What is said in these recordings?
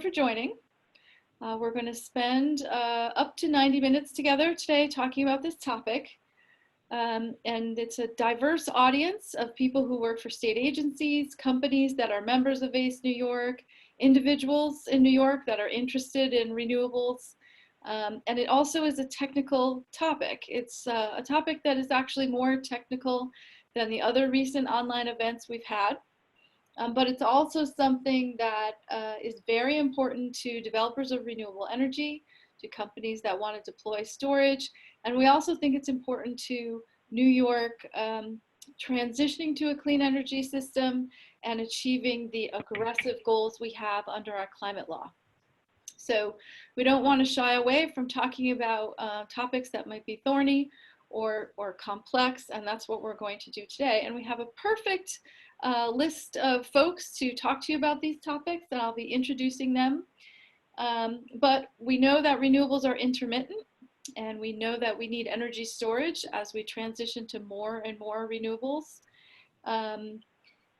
For joining. We're going to spend up to 90 minutes together today talking about this topic. And it's a diverse audience of people who work for state agencies, companies that are members of ACE New York, individuals in New York that are interested in renewables. And it also is a technical topic. It's a topic that is actually more technical than the other recent online events we've had. But it's also something that is very important to developers of renewable energy, to companies that want to deploy storage. And we also think it's important to New York transitioning to a clean energy system and achieving the aggressive goals we have under our climate law. So we don't want to shy away from talking about topics that might be thorny or complex, and that's what we're going to do today. And we have a perfect list of folks to talk to you about these topics, and I'll be introducing them. But we know that renewables are intermittent, and we know that we need energy storage as we transition to more and more renewables.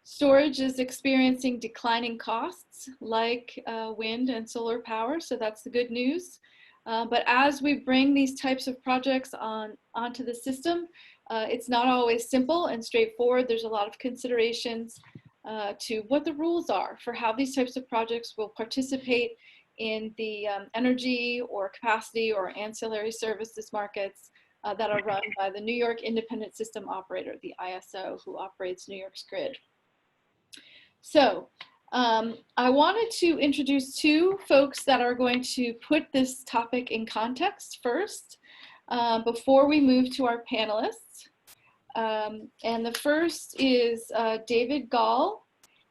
Storage is experiencing declining costs like wind and solar power, so that's the good news. But as we bring these types of projects onto the system, it's not always simple and straightforward. There's a lot of considerations to what the rules are for how these types of projects will participate in the energy or capacity or ancillary services markets that are run by the New York Independent System Operator, the ISO, who operates New York's grid. So I wanted to introduce two folks that are going to put this topic in context first, before we move to our panelists. And the first is David Gall.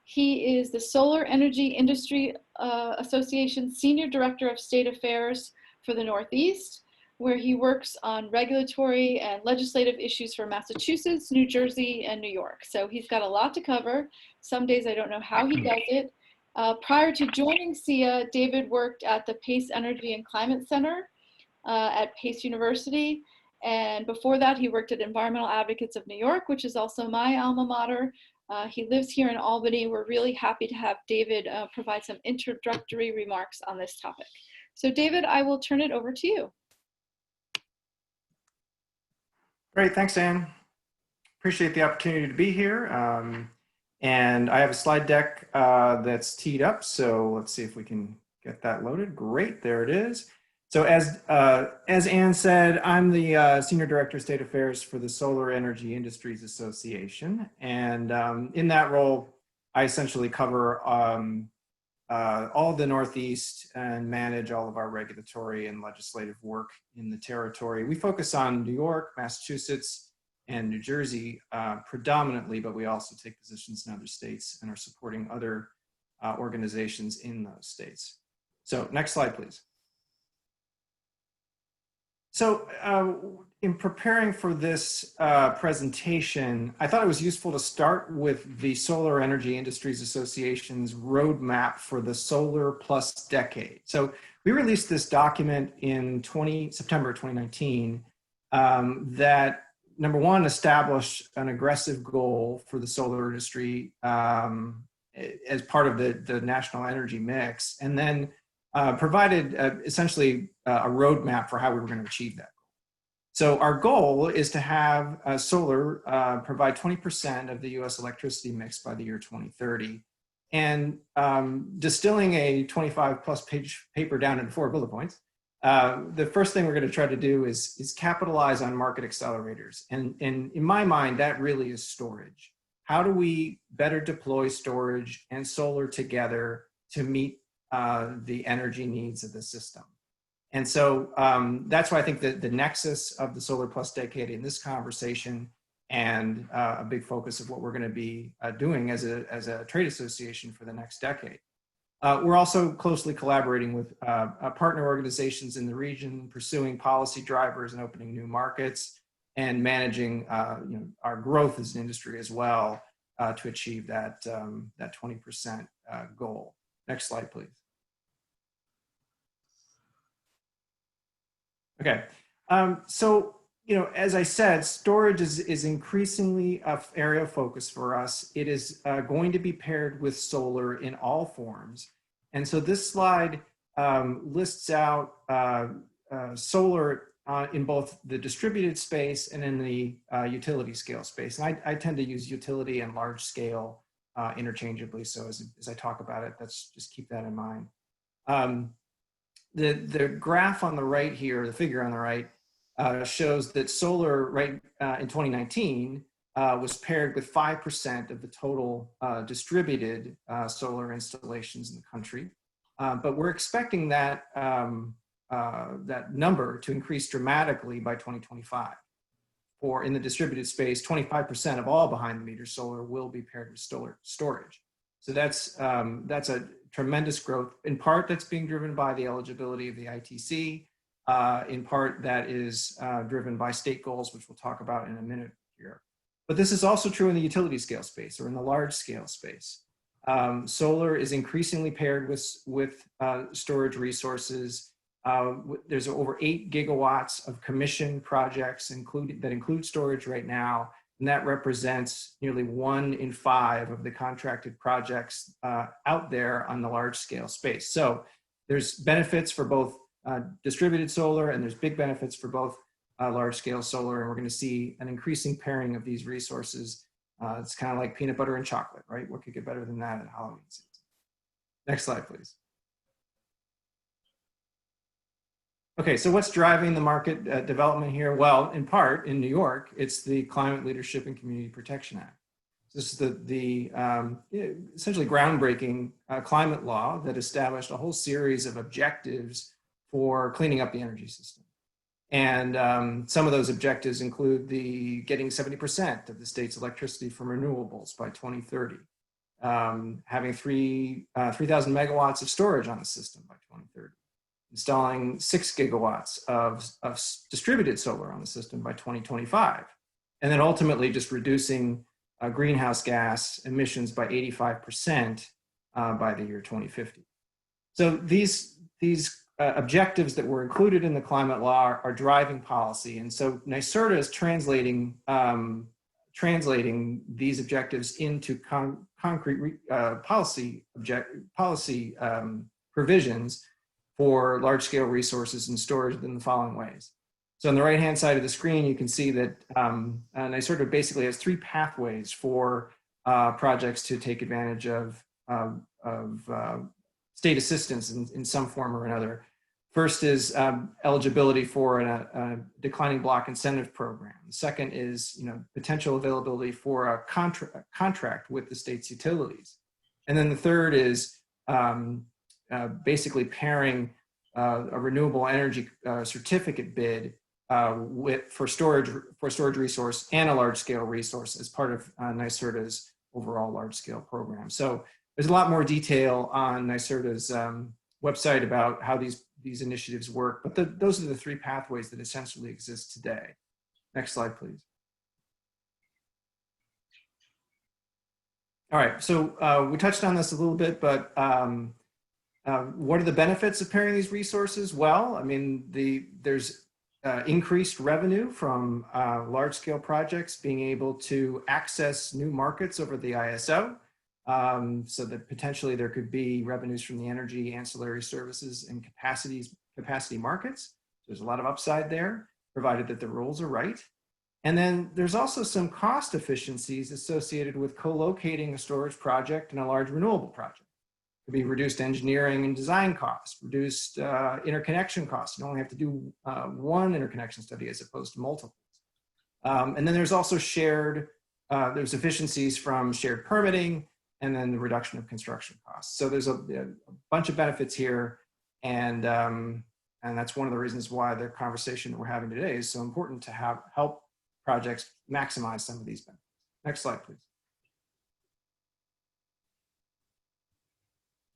He is the Solar Energy Industry Association Senior Director of State Affairs for the Northeast, where he works on regulatory and legislative issues for Massachusetts, New Jersey, and New York. So he's got a lot to cover. Some days I don't know how he does it. Prior to joining SEIA, David worked at the Pace Energy and Climate Center at Pace University. And before that, he worked at Environmental Advocates of New York, which is also my alma mater. He lives here in Albany. We're really happy to have David provide some introductory remarks on this topic. So David, I will turn it over to you. Great, thanks, Anne. Appreciate the opportunity to be here. And I have a slide deck that's teed up, so let's see if we can get that loaded. Great, there it is. So as Anne said, I'm the Senior Director of State Affairs for the Solar Energy Industries Association. And in that role, I essentially cover all of the Northeast and manage all of our regulatory and legislative work in the territory. We focus on New York, Massachusetts, and New Jersey predominantly, but we also take positions in other states and are supporting other organizations in those states. So next slide, please. So in preparing for this presentation, I thought it was useful to start with the Solar Energy Industries Association's roadmap for the solar plus decade. So we released this document in September 2019 that, number one, established an aggressive goal for the solar industry as part of the national energy mix, and then provided essentially a roadmap for how we were going to achieve that. So our goal is to have solar provide 20% of the US electricity mix by the year 2030. And distilling a 25+ page paper down into 4 bullet points, the first thing we're going to try to do is capitalize on market accelerators. And in my mind, that really is storage. How do we better deploy storage and solar together to meet the energy needs of the system? And so that's why I think that the nexus of the solar plus decade in this conversation and a big focus of what we're going to be doing as a trade association for the next decade. We're also closely collaborating with partner organizations in the region, pursuing policy drivers and opening new markets, and managing our growth as an industry as well to achieve that 20% goal. Next slide, please. Okay, so as I said, storage is increasingly an area of focus for us. It is going to be paired with solar in all forms. And so this slide lists out solar in both the distributed space and in the utility scale space. And I tend to use utility and large scale interchangeably. So as I talk about it, just keep that in mind. The graph on the right here, the figure on the right, shows that solar in 2019 was paired with 5% of the total distributed solar installations in the country. But we're expecting that that number to increase dramatically by 2025. For in the distributed space, 25% of all behind the meter solar will be paired with storage. So that's a tremendous growth. In part, that's being driven by the eligibility of the ITC. In part, that is driven by state goals, which we'll talk about in a minute here. But this is also true in the utility scale space or in the large scale space. Solar is increasingly paired with storage resources. There's over 8 gigawatts of commissioned projects that include storage right now, and that represents nearly 1 in 5 of the contracted projects out there on the large scale space. So there's benefits for both distributed solar, and there's big benefits for both large scale solar, and we're going to see an increasing pairing of these resources. It's kind of like peanut butter and chocolate, right? What could get better than that at Halloween season? Next slide, please. Okay, so what's driving the market development here? Well, in part, in New York, it's the Climate Leadership and Community Protection Act. This is the essentially groundbreaking climate law that established a whole series of objectives for cleaning up the energy system. And some of those objectives include getting 70% of the state's electricity from renewables by 2030, having 3,000 megawatts of storage on the system by 2030, installing 6 gigawatts of distributed solar on the system by 2025, and then ultimately just reducing greenhouse gas emissions by 85% by the year 2050. So these objectives that were included in the climate law are driving policy, and so NYSERDA is translating these objectives into concrete policy provisions for large-scale resources and storage in the following ways. So on the right-hand side of the screen, you can see that NYSERDA basically has 3 pathways for projects to take advantage of state assistance in some form or another. First is eligibility for a declining block incentive program. The second is potential availability for a contract with the state's utilities. And then the third is basically pairing a renewable energy certificate bid for storage resource and a large scale resource as part of NYSERDA's overall large scale program. So there's a lot more detail on NYSERDA's website about how these initiatives work, but those are the 3 pathways that essentially exist today. Next slide, please. All right, so we touched on this a little bit, but what are the benefits of pairing these resources? Well, I mean, there's increased revenue from large-scale projects being able to access new markets over the ISO, so that potentially there could be revenues from the energy ancillary services and capacity markets. There's a lot of upside there, provided that the rules are right. And then there's also some cost efficiencies associated with co-locating a storage project and a large renewable project. Could be reduced engineering and design costs, reduced interconnection costs. You only have to do one interconnection study as opposed to multiple. And then there's also there's efficiencies from shared permitting and then the reduction of construction costs. So there's a bunch of benefits here, and that's one of the reasons why the conversation that we're having today is so important to help projects maximize some of these benefits. Next slide, please.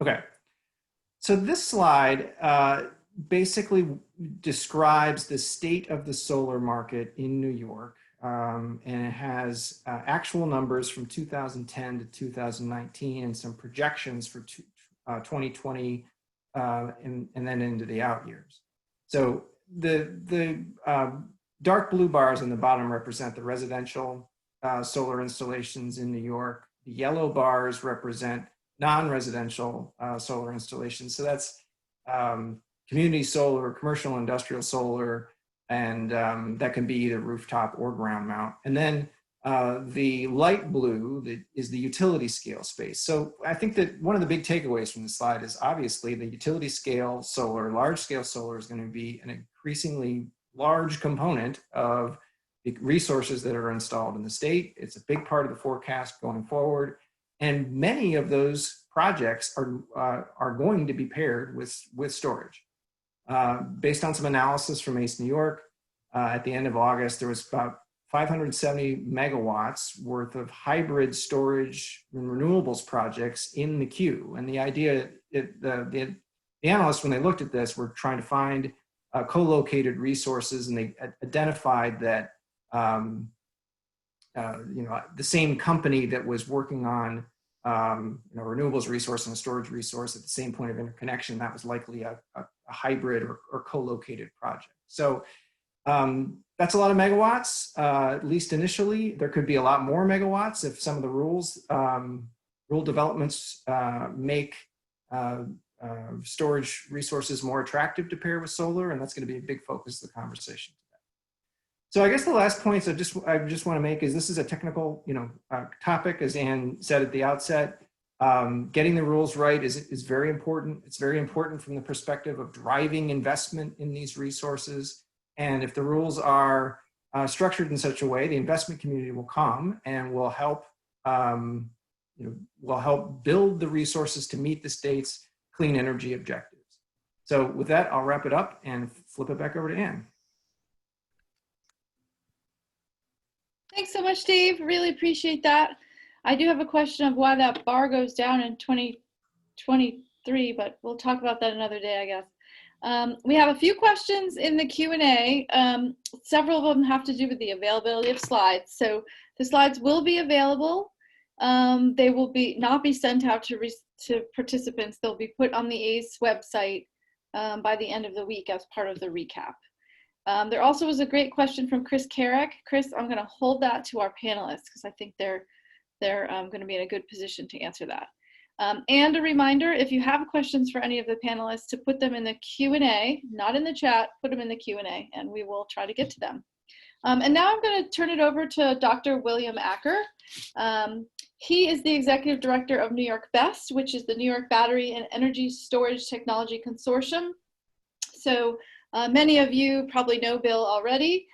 Okay, so this slide basically describes the state of the solar market in New York, and it has actual numbers from 2010 to 2019 and some projections for 2020 and then into the out years. So the dark blue bars on the bottom represent the residential solar installations in New York. The yellow bars represent non-residential solar installations. So that's community solar, commercial industrial solar, and that can be either rooftop or ground mount. And then the light blue is the utility scale space. So I think that one of the big takeaways from the slide is obviously the utility scale solar, large scale solar is going to be an increasingly large component of the resources that are installed in the state. It's a big part of the forecast going forward. And many of those projects are going to be paired with storage. Based on some analysis from ACE New York, at the end of August, there was about 570 megawatts worth of hybrid storage and renewables projects in the queue. And the idea, the analysts, when they looked at this, were trying to find co-located resources, and they identified that the same company that was working on renewables resource and a storage resource at the same point of interconnection, that was likely a hybrid or co-located project. So that's a lot of megawatts, at least initially. There could be a lot more megawatts if some of the rule developments make storage resources more attractive to pair with solar, and that's going to be a big focus of the conversation today. So I guess the last points I just want to make is this is a technical topic, as Ann said at the outset. Getting the rules right is very important. It's very important from the perspective of driving investment in these resources. And if the rules are structured in such a way, the investment community will come and will help build the resources to meet the state's clean energy objectives. So with that, I'll wrap it up and flip it back over to Ann. Thanks so much, Dave. Really appreciate that. I do have a question of why that bar goes down in 2023, but we'll talk about that another day, I guess. We have a few questions in the Q&A. Several of them have to do with the availability of slides. So the slides will be available. They will not be sent out to participants. They'll be put on the ACE website by the end of the week as part of the recap. There also was a great question from Chris Carrick. Chris, I'm going to hold that to our panelists because I think they're going to be in a good position to answer that. And a reminder, if you have questions for any of the panelists, to put them in the Q&A, not in the chat, put them in the Q&A, and we will try to get to them. And now I'm going to turn it over to Dr. William Acker. He is the Executive Director of New York BEST, which is the New York Battery and Energy Storage Technology Consortium. So many of you probably know Bill already.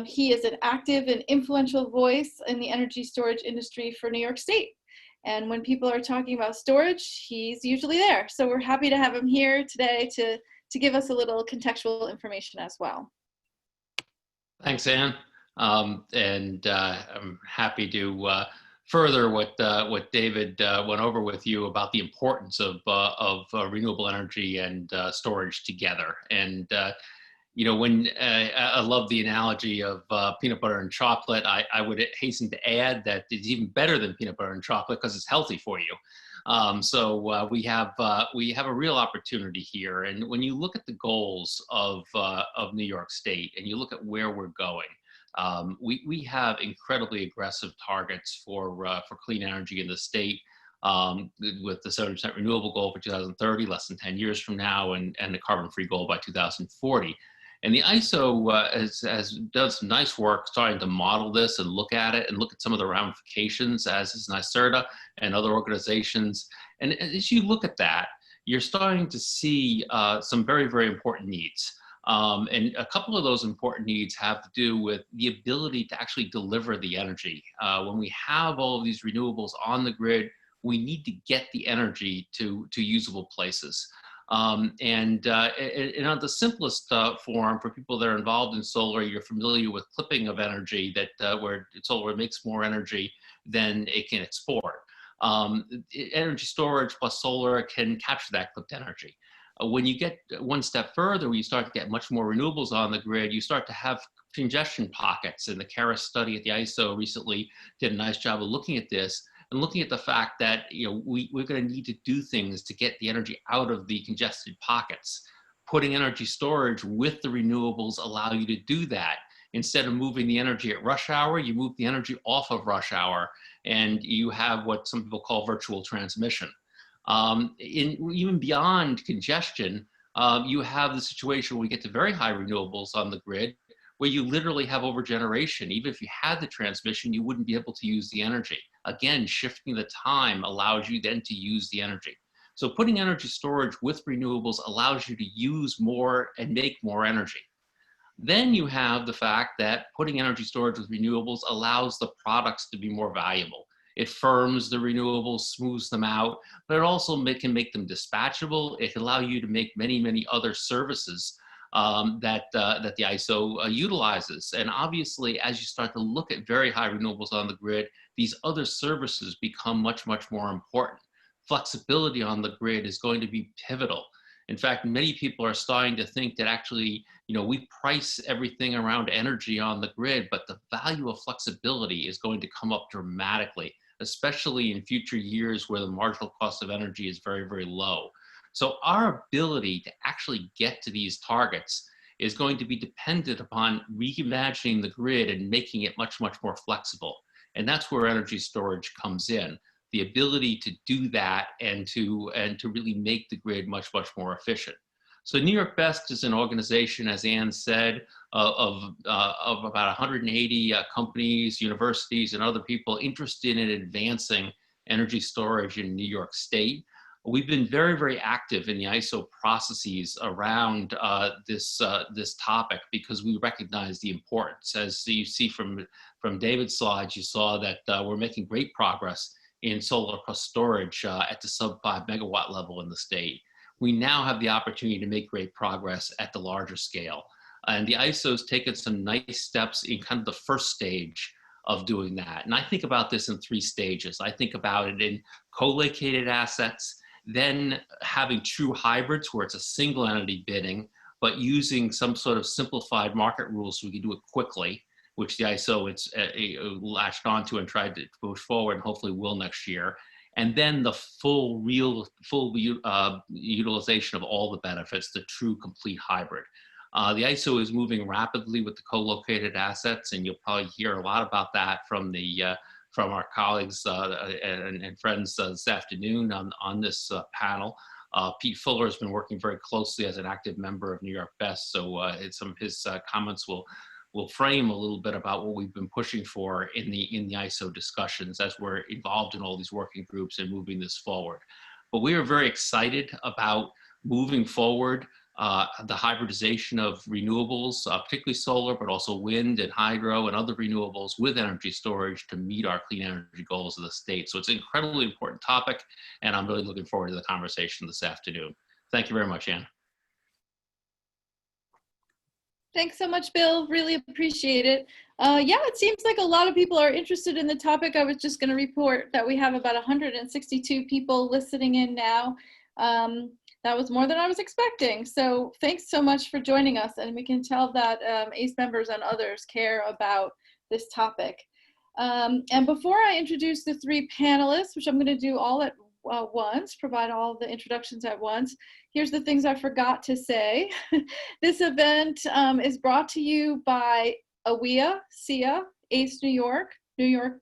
He is an active and influential voice in the energy storage industry for New York State. And when people are talking about storage, he's usually there. So we're happy to have him here today to give us a little contextual information as well. Thanks, Ann. I'm happy to further what David went over with you about the importance of renewable energy and storage together. And when I love the analogy of peanut butter and chocolate, I would hasten to add that it's even better than peanut butter and chocolate because it's healthy for you. So we have a real opportunity here. And when you look at the goals of New York State and you look at where we're going, we have incredibly aggressive targets for clean energy in the state. With the 70% renewable goal for 2030, less than 10 years from now, and the carbon-free goal by 2040. And the ISO has done some nice work starting to model this and look at it and look at some of the ramifications, as is NYSERDA and other organizations. And as you look at that, you're starting to see some very, very important needs. And a couple of those important needs have to do with the ability to actually deliver the energy. When we have all of these renewables on the grid, we need to get the energy to usable places. And on the simplest form, for people that are involved in solar, you're familiar with clipping of energy, that where solar makes more energy than it can export. Energy storage plus solar can capture that clipped energy. When you get one step further, where you start to get much more renewables on the grid, you start to have congestion pockets. And the Karas study at the ISO recently did a nice job of looking at this and looking at the fact that we're going to need to do things to get the energy out of the congested pockets. Putting energy storage with the renewables allow you to do that. Instead of moving the energy at rush hour, you move the energy off of rush hour, and you have what some people call virtual transmission. Even beyond congestion, you have the situation where we get to very high renewables on the grid, where you literally have overgeneration. Even if you had the transmission, you wouldn't be able to use the energy. Again, shifting the time allows you then to use the energy. So putting energy storage with renewables allows you to use more and make more energy. Then you have the fact that putting energy storage with renewables allows the products to be more valuable. It firms the renewables, smooths them out, but it also can make them dispatchable. It can allow you to make many, many other services that the ISO utilizes. And obviously, as you start to look at very high renewables on the grid, these other services become much, much more important. Flexibility on the grid is going to be pivotal. In fact, many people are starting to think that actually, we price everything around energy on the grid, but the value of flexibility is going to come up dramatically, especially in future years where the marginal cost of energy is very, very low. So our ability to actually get to these targets is going to be dependent upon reimagining the grid and making it much, much more flexible. And that's where energy storage comes in. The ability to do that and to really make the grid much, much more efficient. So New York Best is an organization, as Ann said, of about 180 companies, universities, and other people interested in advancing energy storage in New York State. We've been very, very active in the ISO processes around this topic because we recognize the importance. As you see from David's slides, you saw that we're making great progress in solar plus storage at the sub 5 megawatt level in the state. We now have the opportunity to make great progress at the larger scale. And the ISO's taken some nice steps in kind of the first stage of doing that. And I think about this in 3 stages. I think about it in co-located assets, then having true hybrids where it's a single entity bidding, but using some sort of simplified market rules so we can do it quickly, which the ISO latched onto and tried to push forward and hopefully will next year. And then the full utilization of all the benefits, the true complete hybrid. The ISO is moving rapidly with the co-located assets, and you'll probably hear a lot about that from our colleagues and friends this afternoon on this panel. Pete Fuller has been working very closely as an active member of New York Best, so some of his comments will frame a little bit about what we've been pushing for in the ISO discussions as we're involved in all these working groups and moving this forward. But we are very excited about moving forward the hybridization of renewables, particularly solar, but also wind and hydro and other renewables with energy storage to meet our clean energy goals of the state. So it's an incredibly important topic, and I'm really looking forward to the conversation this afternoon. Thank you very much, Ann. Thanks so much, Bill. Really appreciate it. Yeah, it seems like a lot of people are interested in the topic. I was just going to report that we have about 162 people listening in now. That was more than I was expecting. So thanks so much for joining us. And we can tell that ACE members and others care about this topic. And before I introduce the 3 panelists, which I'm going to do all at once, provide all the introductions at once, here's the things I forgot to say. This event is brought to you by AWEA, SEIA, ACE New York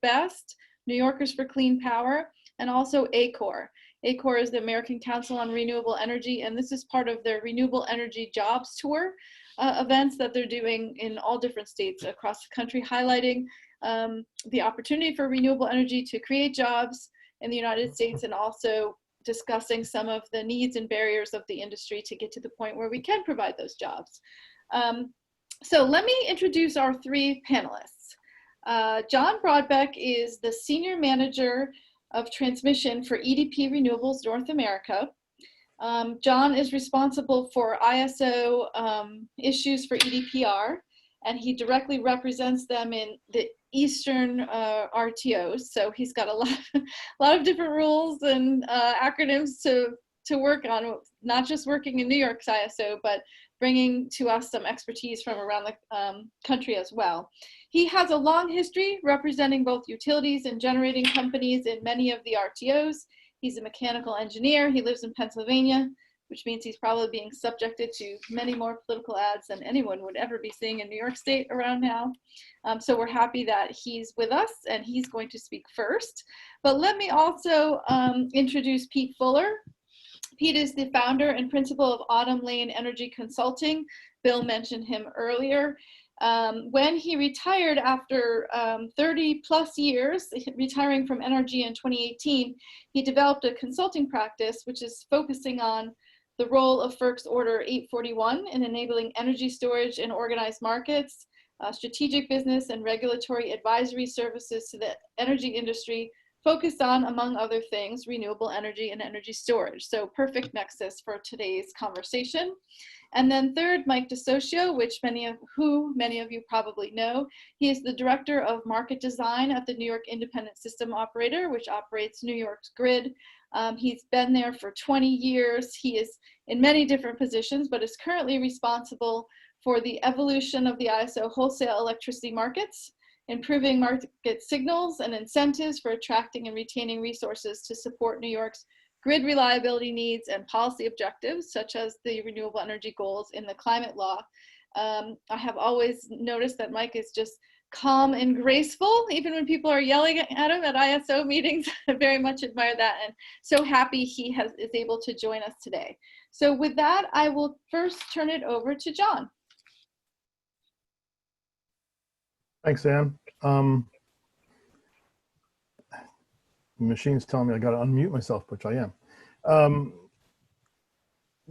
Best, New Yorkers for Clean Power, and also ACORE. ACORE is the American Council on Renewable Energy, and this is part of their Renewable Energy Jobs Tour events that they're doing in all different states across the country, highlighting the opportunity for renewable energy to create jobs in the United States, and also discussing some of the needs and barriers of the industry to get to the point where we can provide those jobs. So let me introduce our 3 panelists. John Brodbeck is the Senior Manager of Transmission for EDP Renewables North America. John is responsible for ISO issues for EDPR, and he directly represents them in the Eastern RTOs. So he's got a lot of different rules and acronyms to work on, not just working in New York's ISO, but bringing to us some expertise from around the country as well. He has a long history representing both utilities and generating companies in many of the RTOs. He's a mechanical engineer. He lives in Pennsylvania which means he's probably being subjected to many more political ads than anyone would ever be seeing in New York State around now. So we're happy that he's with us, and he's going to speak first. But let me also introduce Pete Fuller. Pete is the founder and principal of Autumn Lane Energy Consulting. Bill mentioned him earlier. When he retired after 30 plus years, retiring from NRG in 2018, he developed a consulting practice which is focusing on the role of FERC's Order 841 in enabling energy storage in organized markets, strategic business and regulatory advisory services to the energy industry, focused on, among other things, renewable energy and energy storage. So perfect nexus for today's conversation. And then third, Mike DeSocio, which many of you probably know. He is the Director of Market Design at the New York Independent System Operator, which operates New York's grid. He's been there for 20 years. He is in many different positions, but is currently responsible for the evolution of the ISO wholesale electricity markets, improving market signals and incentives for attracting and retaining resources to support New York's grid reliability needs and policy objectives, such as the renewable energy goals in the climate law. I have always noticed that Mike is just calm and graceful, even when people are yelling at him at ISO meetings. I very much admire that, and so happy he is able to join us today. So with that, I will first turn it over to John. Thanks, Ann. The machine's telling me I got to unmute myself, which I am.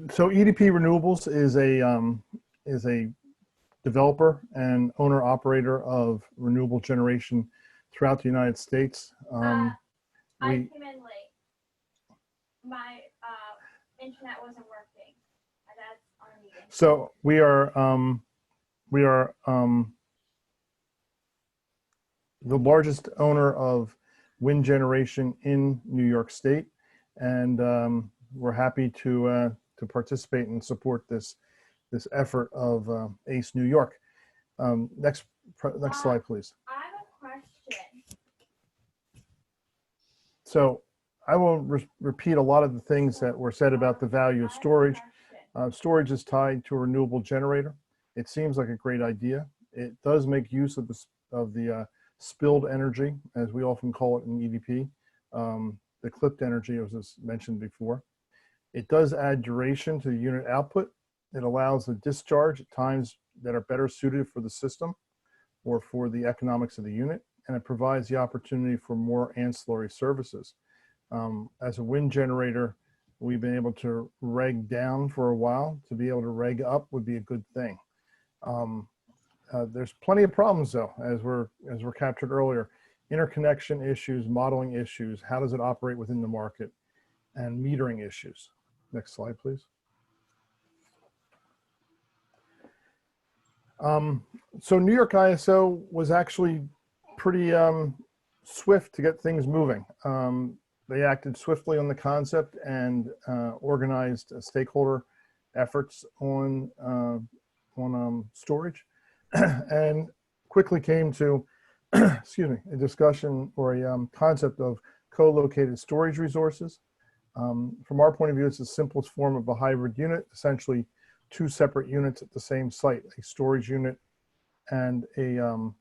So EDP Renewables is a developer and owner operator of renewable generation throughout the United States. I came in late. My internet wasn't working. That's on a meeting. So we are the largest owner of wind generation in New York State, and we're happy to participate and support this effort of ACE New York. Next slide, please. I have a question. So I will repeat a lot of the things that were said about the value of storage. Storage is tied to a renewable generator. It seems like a great idea. It does make use of the spilled energy, as we often call it in EDP, the clipped energy, as mentioned before. It does add duration to the unit output. It allows a discharge at times that are better suited for the system or for the economics of the unit, and it provides the opportunity for more ancillary services. As a wind generator, we've been able to reg down for a while. To be able to reg up would be a good thing. There's plenty of problems though, as were captured earlier. Interconnection issues, modeling issues, how does it operate within the market, and metering issues. Next slide, please. So New York ISO was actually pretty swift to get things moving. They acted swiftly on the concept and organized stakeholder efforts on storage, and quickly came to, excuse me, a discussion or a concept of co-located storage resources. From our point of view, it's the simplest form of a hybrid unit, essentially two separate units at the same site, a storage unit and a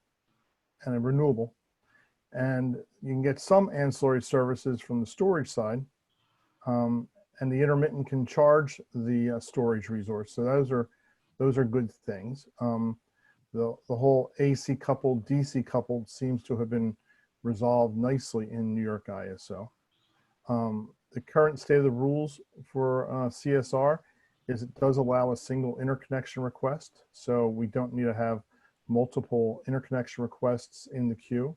renewable. And you can get some ancillary services from the storage side, and the intermittent can charge the storage resource. So those are good things. The whole AC coupled, DC coupled seems to have been resolved nicely in New York ISO. The current state of the rules for CSR is it does allow a single interconnection request. So we don't need to have multiple interconnection requests in the queue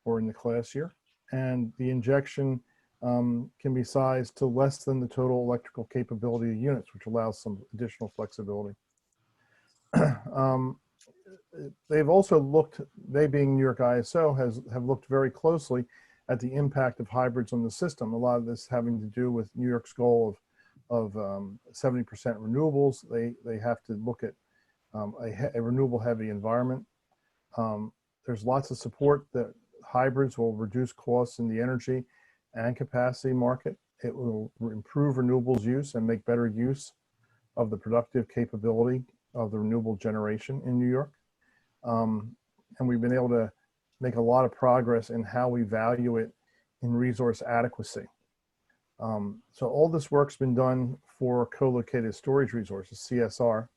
or in the class year. And the injection can be sized to less than the total electrical capability of units, which allows some additional flexibility. They've also looked, they being New York ISO, have looked very closely at the impact of hybrids on the system. A lot of this having to do with New York's goal of 70% renewables. They have to look at a renewable heavy environment. There's lots of support that hybrids will reduce costs in the energy and capacity market. It will improve renewables use and make better use of the productive capability of the renewable generation in New York. And we've been able to make a lot of progress in how we value it in resource adequacy. So all this work's been done for co-located storage resources, CSR,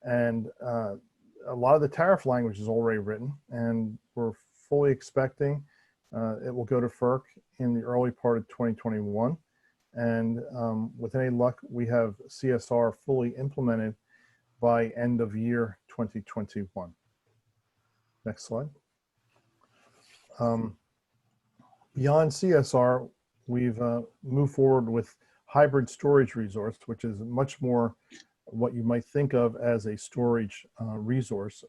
and a lot of the tariff language is already written, and we're fully expecting it will go to FERC in the early part of 2021. And with any luck, we have CSR fully implemented by end of year 2021. Next slide. Beyond CSR, we've moved forward with hybrid storage resource, which is much more what you might think of as a storage resource.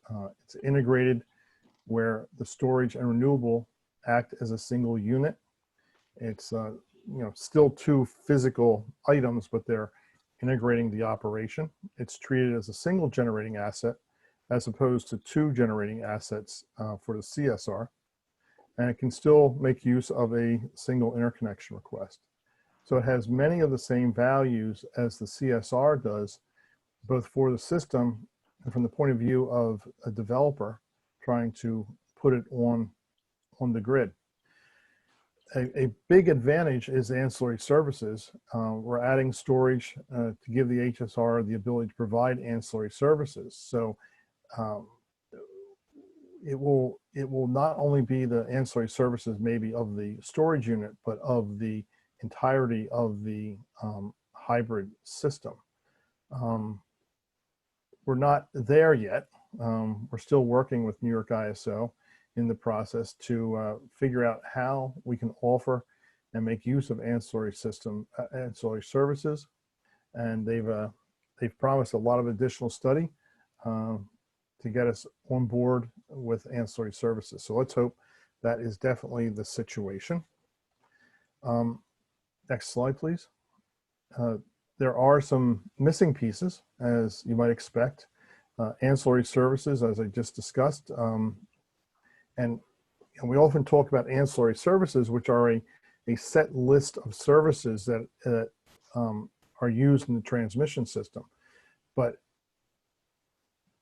It's integrated where the storage and renewable act as a single unit. It's still two physical items, but they're integrating the operation. It's treated as a single generating asset as opposed to two generating assets for the CSR. And it can still make use of a single interconnection request. So it has many of the same values as the CSR does, both for the system and from the point of view of a developer trying to put it on the grid. A big advantage is ancillary services. We're adding storage to give the HSR the ability to provide ancillary services. So it will not only be the ancillary services maybe of the storage unit, but of the entirety of the hybrid system. We're not there yet. We're still working with New York ISO in the process to figure out how we can offer and make use of ancillary services. And they've promised a lot of additional study to get us on board with ancillary services. So let's hope that is definitely the situation. Next slide, please. There are some missing pieces, as you might expect. Ancillary services, as I just discussed. And we often talk about ancillary services, which are a set list of services that are used in the transmission system. But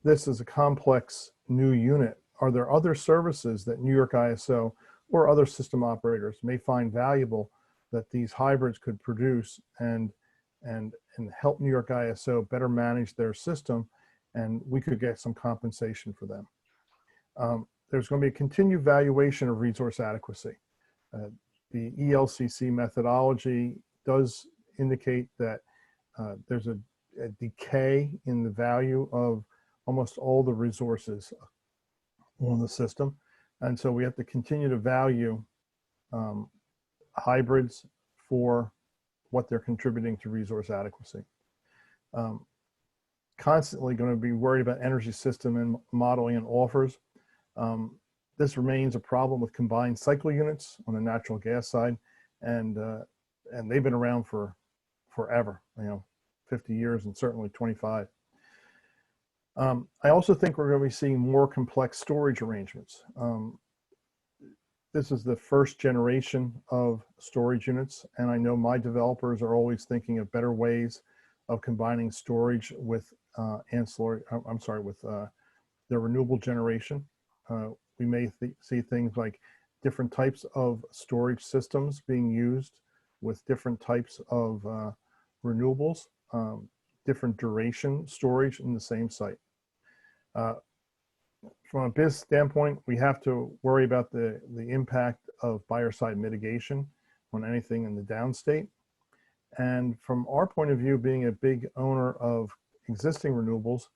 this is a complex new unit. Are there other services that New York ISO or other system operators may find valuable that these hybrids could produce and help New York ISO better manage their system, and we could get some compensation for them? There's going to be a continued valuation of resource adequacy. The ELCC methodology does indicate that there's a decay in the value of almost all the resources on the system. And so we have to continue to value hybrids for what they're contributing to resource adequacy. Constantly going to be worried about energy system and modeling and offers. This remains a problem with combined cycle units on the natural gas side, and they've been around for forever, 50 years and certainly 25. I also think we're going to be seeing more complex storage arrangements. This is the first generation of storage units, and I know my developers are always thinking of better ways of combining storage with the renewable generation. We may see things like different types of storage systems being used with different types of renewables, different duration storage in the same site. From a business standpoint, we have to worry about the impact of buyer side mitigation on anything in the downstate. And from our point of view, being a big owner of existing renewables,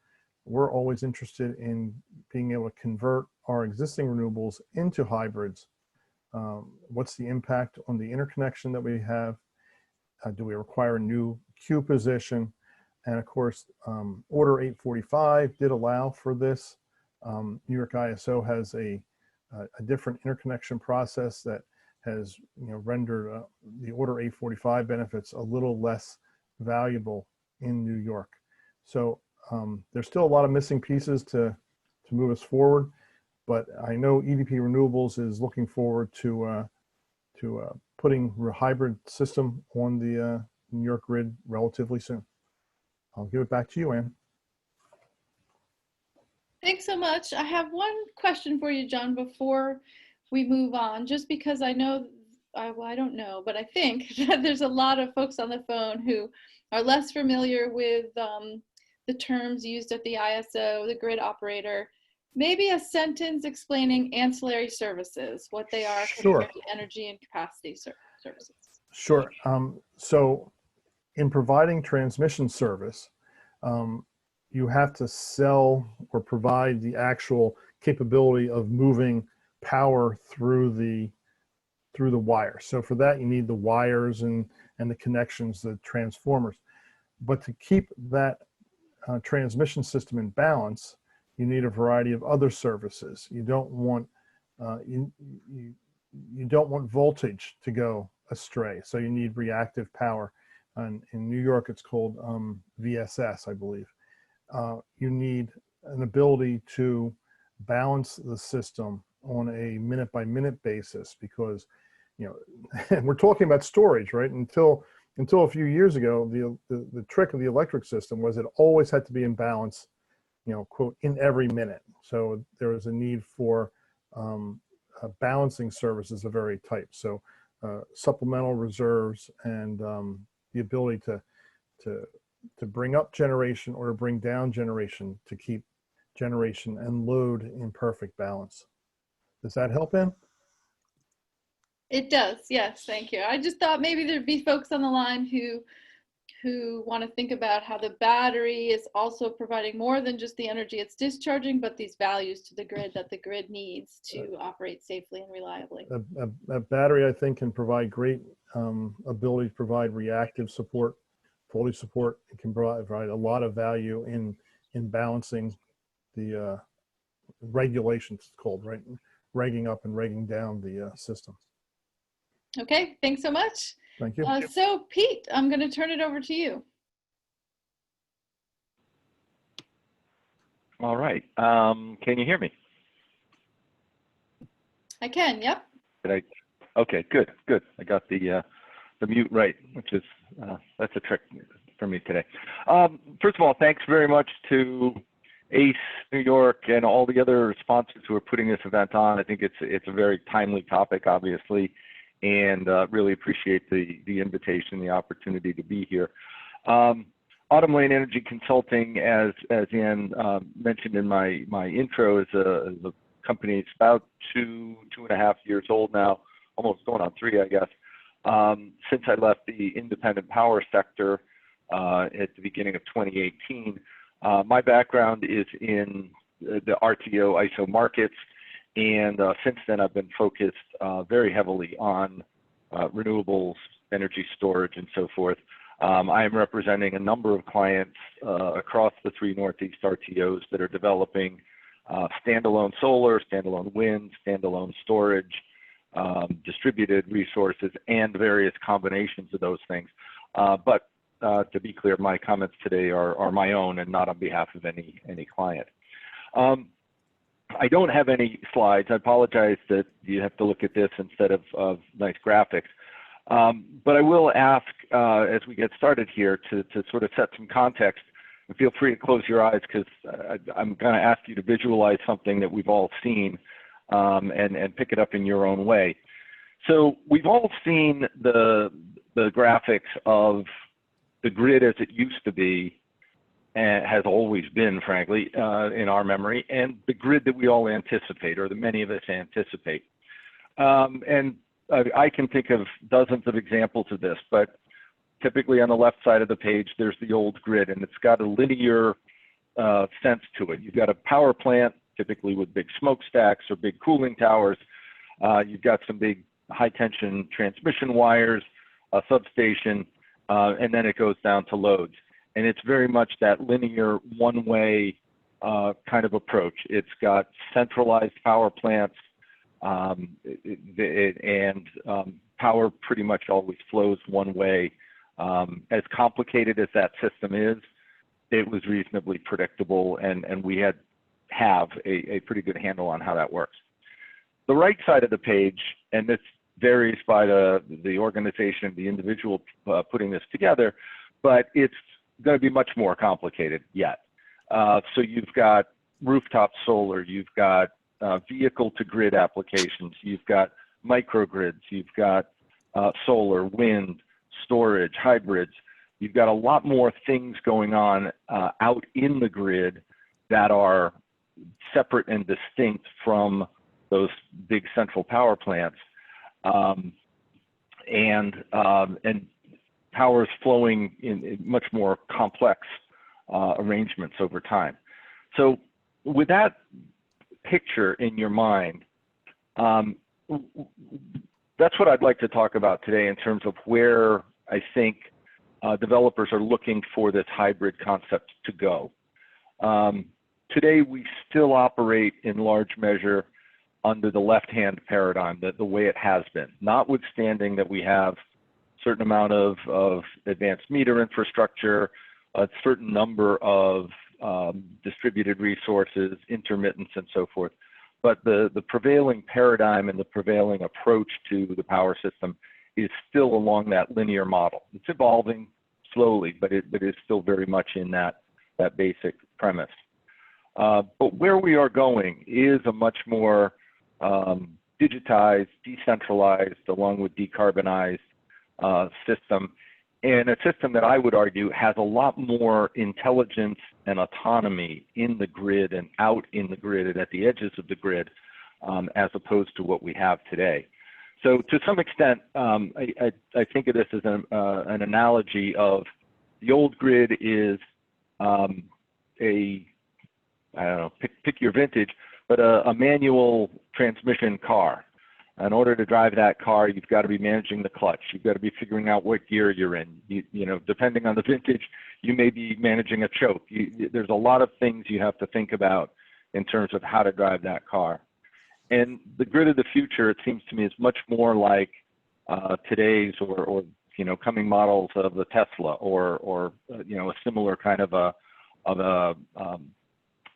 we're always interested in being able to convert our existing renewables into hybrids. What's the impact on the interconnection that we have? Do we require a new queue position? And of course, Order 845 did allow for this. New York ISO has a different interconnection process that has rendered the Order 845 benefits a little less valuable in New York. So there's still a lot of missing pieces to move us forward, but I know EDP Renewables is looking forward to putting a hybrid system on the New York grid relatively soon. I'll give it back to you, Ann. Thanks so much. I have one question for you, John, before we move on, just because I know, well, I don't know, but I think that there's a lot of folks on the phone who are less familiar with the terms used at the ISO, the grid operator. Maybe a sentence explaining ancillary services, what they are compared to energy and capacity services. Sure. So in providing transmission service, you have to sell or provide the actual capability of moving power through the wire. So for that, you need the wires and the connections, the transformers. But to keep that transmission system in balance, you need a variety of other services. You don't want you don't want voltage to go astray. So you need reactive power. And in New York, it's called VSS, I believe. You need an ability to balance the system on a minute-by-minute basis, because, you know, we're talking about storage, right? Until a few years ago, the trick of the electric system was it always had to be in balance, you know, quote, in every minute. So there was a need for balancing services of every type. So supplemental reserves and the ability to bring up generation or to bring down generation to keep generation and load in perfect balance. Does that help, Ann? It does, yes, thank you. I just thought maybe there'd be folks on the line who want to think about how the battery is also providing more than just the energy it's discharging, but these values to the grid that the grid needs to operate safely and reliably. A battery, I think, can provide great ability to provide reactive support, faulty support. It can provide a lot of value in balancing the regulations, it's called, right? Regging up and regging down the system. Okay, thanks so much. Thank you. So Pete, I'm going to turn it over to you. All right. Can you hear me? I can, yep. Okay, good. I got the mute right, which is, that's a trick for me today. First of all, thanks very much to ACE New York and all the other sponsors who are putting this event on. I think it's a very timely topic, obviously, and really appreciate the invitation, the opportunity to be here. Autumn Lane Energy Consulting, as Ann mentioned in my intro, is a company. It's about two and a half years old now, almost going on 3, I guess, since I left the independent power sector at the beginning of 2018. My background is in the RTO ISO markets, and since then I've been focused very heavily on renewables, energy storage, and so forth. I am representing a number of clients across the 3 Northeast RTOs that are developing standalone solar, standalone wind, standalone storage, distributed resources, and various combinations of those things. But to be clear, my comments today are my own and not on behalf of any client. I don't have any slides. I apologize that you have to look at this instead of nice graphics. But I will ask, as we get started here, to sort of set some context. And feel free to close your eyes, because I'm going to ask you to visualize something that we've all seen and pick it up in your own way. So we've all seen the graphics of the grid as it used to be, and has always been, frankly, in our memory, and the grid that we all anticipate, or that many of us anticipate. And I can think of dozens of examples of this, but typically on the left side of the page, there's the old grid, and it's got a linear sense to it. You've got a power plant, typically with big smokestacks or big cooling towers. You've got some big high-tension transmission wires, a substation, and then it goes down to loads. And it's very much that linear, one-way kind of approach. It's got centralized power plants, and power pretty much always flows one way. As complicated as that system is, it was reasonably predictable, and we have a pretty good handle on how that works. The right side of the page, and this varies by the organization, the individual putting this together, but it's going to be much more complicated yet. So you've got rooftop solar, you've got vehicle to grid applications, you've got microgrids, you've got solar, wind, storage, hybrids. You've got a lot more things going on out in the grid that are separate and distinct from those big central power plants, and power is flowing in much more complex arrangements over time. So with that picture in your mind, that's what I'd like to talk about today in terms of where I think developers are looking for this hybrid concept to go. Today, we still operate in large measure under the left-hand paradigm, the way it has been, notwithstanding that we have a certain amount of advanced meter infrastructure, a certain number of distributed resources, intermittence, and so forth. But the prevailing paradigm and the prevailing approach to the power system is still along that linear model. It's evolving slowly, but it is still very much in that basic premise. But where we are going is a much more digitized, decentralized, along with decarbonized system, and a system that I would argue has a lot more intelligence and autonomy in the grid and out in the grid and at the edges of the grid, as opposed to what we have today. So to some extent, I think of this as an analogy of the old grid is I don't know, pick your vintage, but a manual transmission car. In order to drive that car, you've got to be managing the clutch. You've got to be figuring out what gear you're in. You know, depending on the vintage, you may be managing a choke. There's a lot of things you have to think about in terms of how to drive that car. And the grid of the future, it seems to me, is much more like today's or you know, coming models of the Tesla or you know, a similar kind of a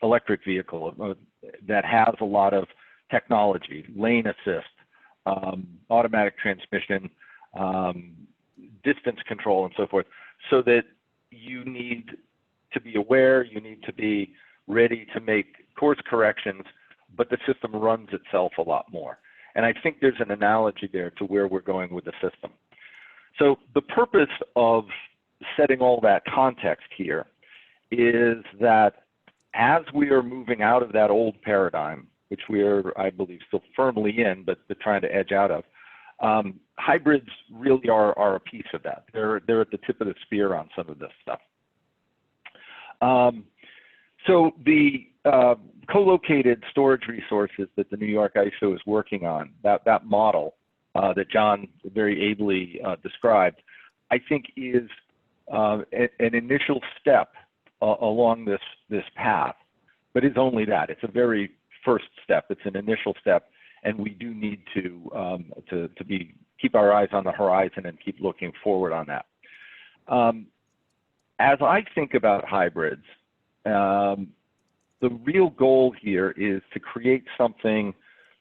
electric vehicle that has a lot of technology, lane assist, automatic transmission, distance control, and so forth, so that you need to be aware, you need to be ready to make course corrections, but the system runs itself a lot more. And I think there's an analogy there to where we're going with the system. So the purpose of setting all that context here is that as we are moving out of that old paradigm, which we are, I believe, still firmly in, but trying to edge out of, hybrids really are a piece of that. They're at the tip of the spear on some of this stuff. So the co-located storage resources that the New York ISO is working on, that model that John very ably described, I think is an initial step along this path, but is only that. It's a very first step. It's an initial step, and we do need to keep our eyes on the horizon and keep looking forward on that. As I think about hybrids, the real goal here is to create something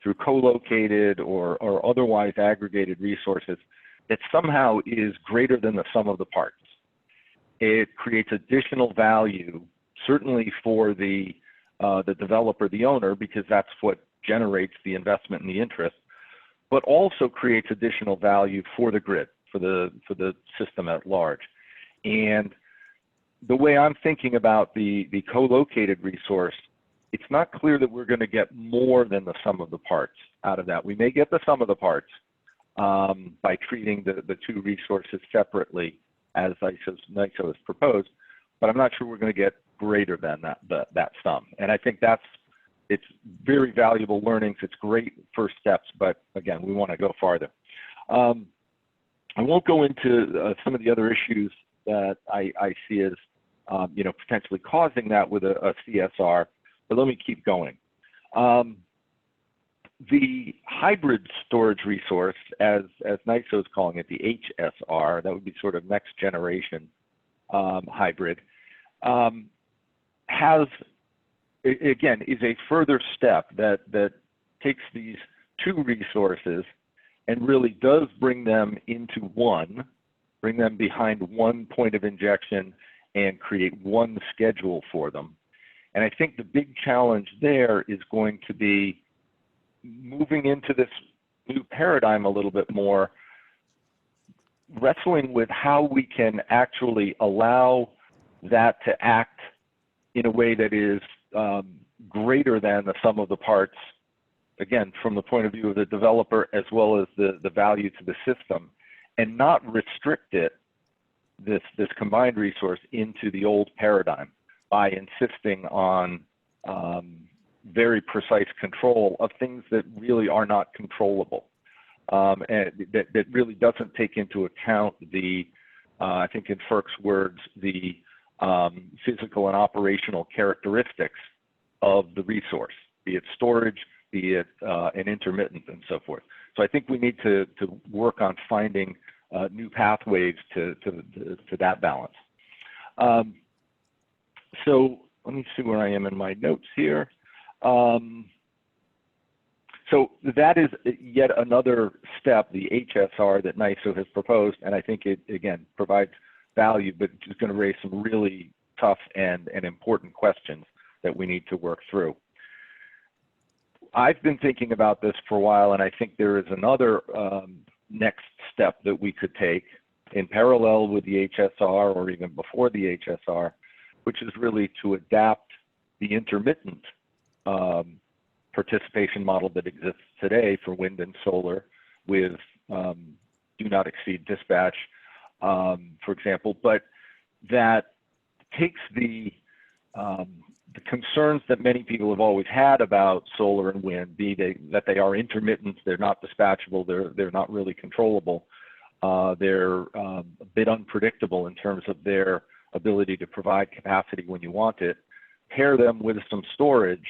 through co-located or otherwise aggregated resources that somehow is greater than the sum of the parts. It creates additional value, certainly for the developer, the owner, because that's what generates the investment and the interest, but also creates additional value for the grid, for the system at large. And the way I'm thinking about the co-located resource, it's not clear that we're going to get more than the sum of the parts out of that. We may get the sum of the parts by treating the two resources separately, as NYISO has proposed, but I'm not sure we're going to get greater than that sum. And I think it's very valuable learnings. It's great first steps, but again, we want to go farther. I won't go into some of the other issues that I see as you know, potentially causing that with a CSR, but let me keep going. The hybrid storage resource, as NYISO is calling it, the HSR, that would be sort of next generation hybrid, has, again, is a further step that takes these two resources and really does bring them into one, bring them behind one point of injection and create one schedule for them. And I think the big challenge there is going to be moving into this new paradigm a little bit more, wrestling with how we can actually allow that to act in a way that is greater than the sum of the parts, again, from the point of view of the developer as well as the value to the system, and not restrict it, this combined resource, into the old paradigm by insisting on very precise control of things that really are not controllable. And that really doesn't take into account the, I think in FERC's words, the physical and operational characteristics of the resource, be it storage, be it an intermittent, and so forth. So I think we need to work on finding new pathways to that balance. So let me see where I am in my notes here. So that is yet another step, the HSR that NYISO has proposed, and I think it, again, provides value, but it's going to raise some really tough and important questions that we need to work through. I've been thinking about this for a while, and I think there is another next step that we could take in parallel with the HSR or even before the HSR, which is really to adapt the intermittent participation model that exists today for wind and solar with do not exceed dispatch, for example, but that takes the concerns that many people have always had about solar and wind, be that they are intermittent, they're not dispatchable, they're not really controllable, they're a bit unpredictable in terms of their ability to provide capacity when you want it, pair them with some storage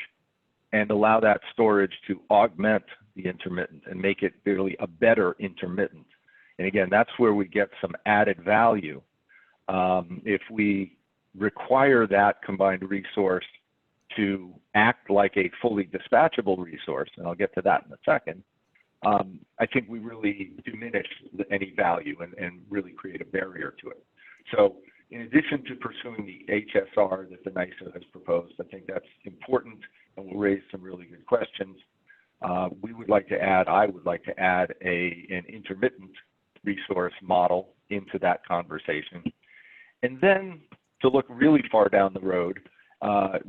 and allow that storage to augment the intermittent and make it really a better intermittent. And again, that's where we get some added value. If we require that combined resource to act like a fully dispatchable resource, and I'll get to that in a second, I think we really diminish any value and really create a barrier to it. So in addition to pursuing the HSR that the NYISO has proposed, I think that's important and will raise some really good questions. We would like to add, I would like to add an intermittent resource model into that conversation. And then to look really far down the road,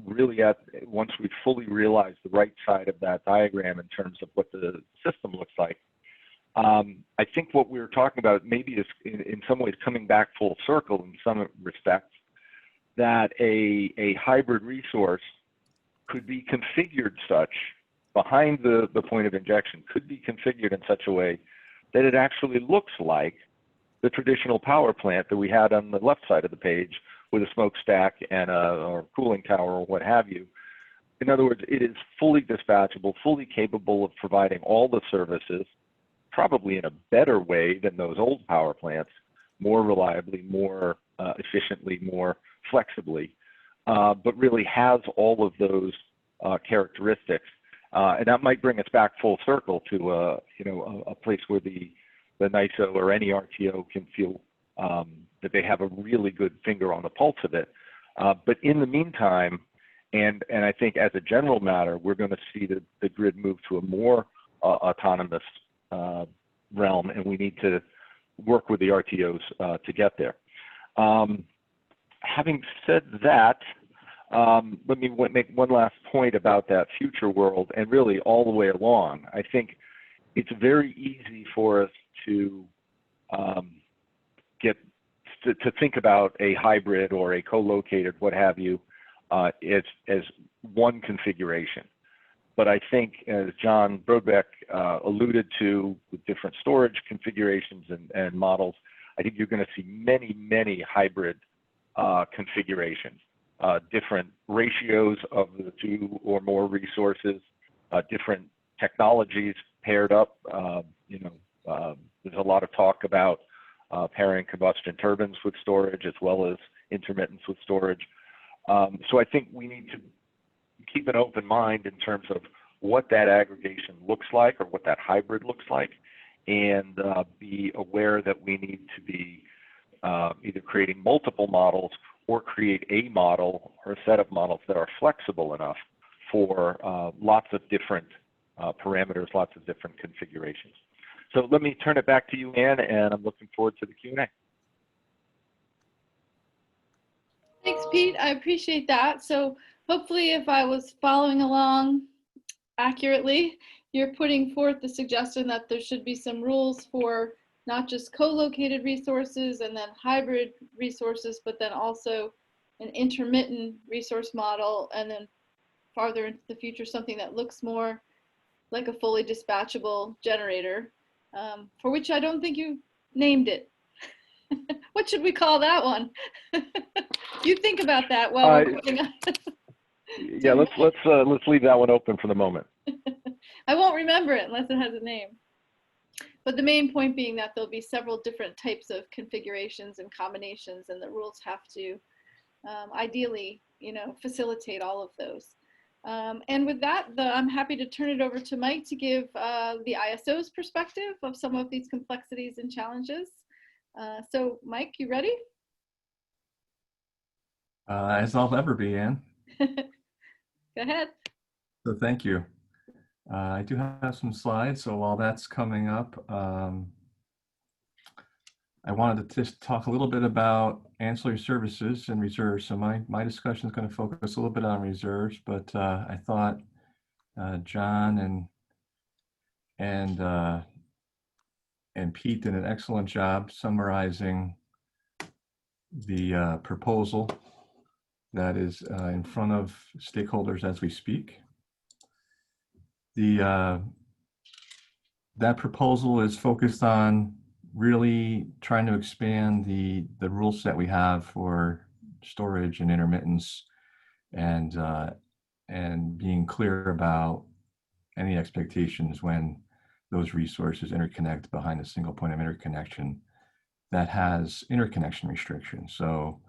really once we've fully realized the right side of that diagram in terms of what the system looks like, I think what we were talking about maybe is in some ways coming back full circle in some respects, that a hybrid resource could be configured such, behind the point of injection, could be configured in such a way that it actually looks like the traditional power plant that we had on the left side of the page with a smokestack and or cooling tower or what have you. In other words, it is fully dispatchable, fully capable of providing all the services, probably in a better way than those old power plants, more reliably, more efficiently, more flexibly, but really has all of those characteristics. And that might bring us back full circle to a place where the NYISO or any RTO can feel that they have a really good finger on the pulse of it. But in the meantime, and I think as a general matter, we're going to see the grid move to a more autonomous realm, and we need to work with the RTOs to get there. Having said that, let me make one last point about that future world, and really all the way along. I think it's very easy for us to to think about a hybrid or a co-located, what have you, as one configuration. But I think, as John Brodbeck alluded to, with different storage configurations and models, I think you're going to see many, many hybrid configurations, different ratios of the two or more resources, different technologies paired up. There's a lot of talk about pairing combustion turbines with storage as well as intermittents with storage. So I think we need to keep an open mind in terms of what that aggregation looks like or what that hybrid looks like, and be aware that we need to be either creating multiple models or create a model or a set of models that are flexible enough for lots of different parameters, lots of different configurations. So let me turn it back to you, Ann, and I'm looking forward to the Q&A. Thanks, Pete. I appreciate that. So hopefully if I was following along accurately, you're putting forth the suggestion that there should be some rules for not just co-located resources and then hybrid resources, but then also an intermittent resource model, and then farther into the future, something that looks more like a fully dispatchable generator, for which I don't think you named it. What should we call that one? You think about that while we're putting on. Yeah, let's leave that one open for the moment. I won't remember it unless it has a name. But the main point being that there'll be several different types of configurations and combinations, and the rules have to ideally, facilitate all of those. And with that, I'm happy to turn it over to Mike to give the ISO's perspective of some of these complexities and challenges. So Mike, you ready? As I'll ever be, Ann. Go ahead. So thank you. I do have some slides, so while that's coming up, I wanted to just talk a little bit about ancillary services and reserves. So my discussion is going to focus a little bit on reserves, but I thought John and Pete did an excellent job summarizing the proposal that is in front of stakeholders as we speak. That proposal is focused on really trying to expand the rule set we have for storage and intermittence, and being clear about any expectations when those resources interconnect behind a single point of interconnection that has interconnection restrictions. So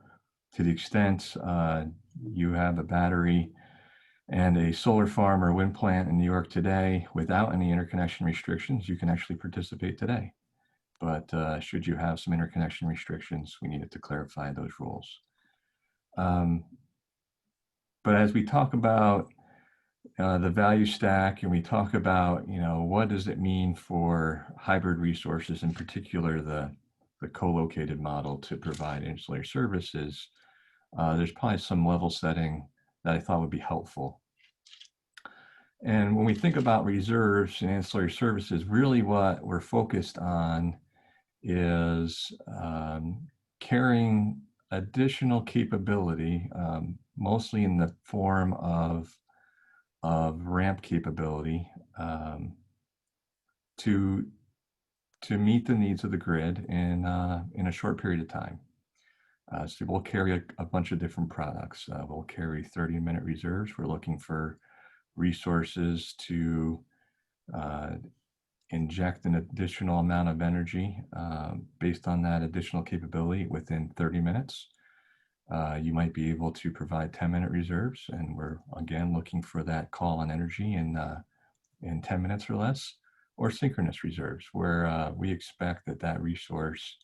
to the extent you have a battery and a solar farm or wind plant in New York today without any interconnection restrictions, you can actually participate today. But should you have some interconnection restrictions, we needed to clarify those rules. But as we talk about the value stack, and we talk about, what does it mean for hybrid resources, in particular the co-located model to provide ancillary services, there's probably some level setting that I thought would be helpful. And when we think about reserves and ancillary services, really what we're focused on is carrying additional capability, mostly in the form of ramp capability, to meet the needs of the grid in a short period of time. So we'll carry a bunch of different products. We'll carry 30-minute reserves. We're looking for resources to inject an additional amount of energy based on that additional capability within 30 minutes. You might be able to provide 10-minute reserves, and we're again looking for that call on energy in 10 minutes or less, or synchronous reserves, where we expect that resource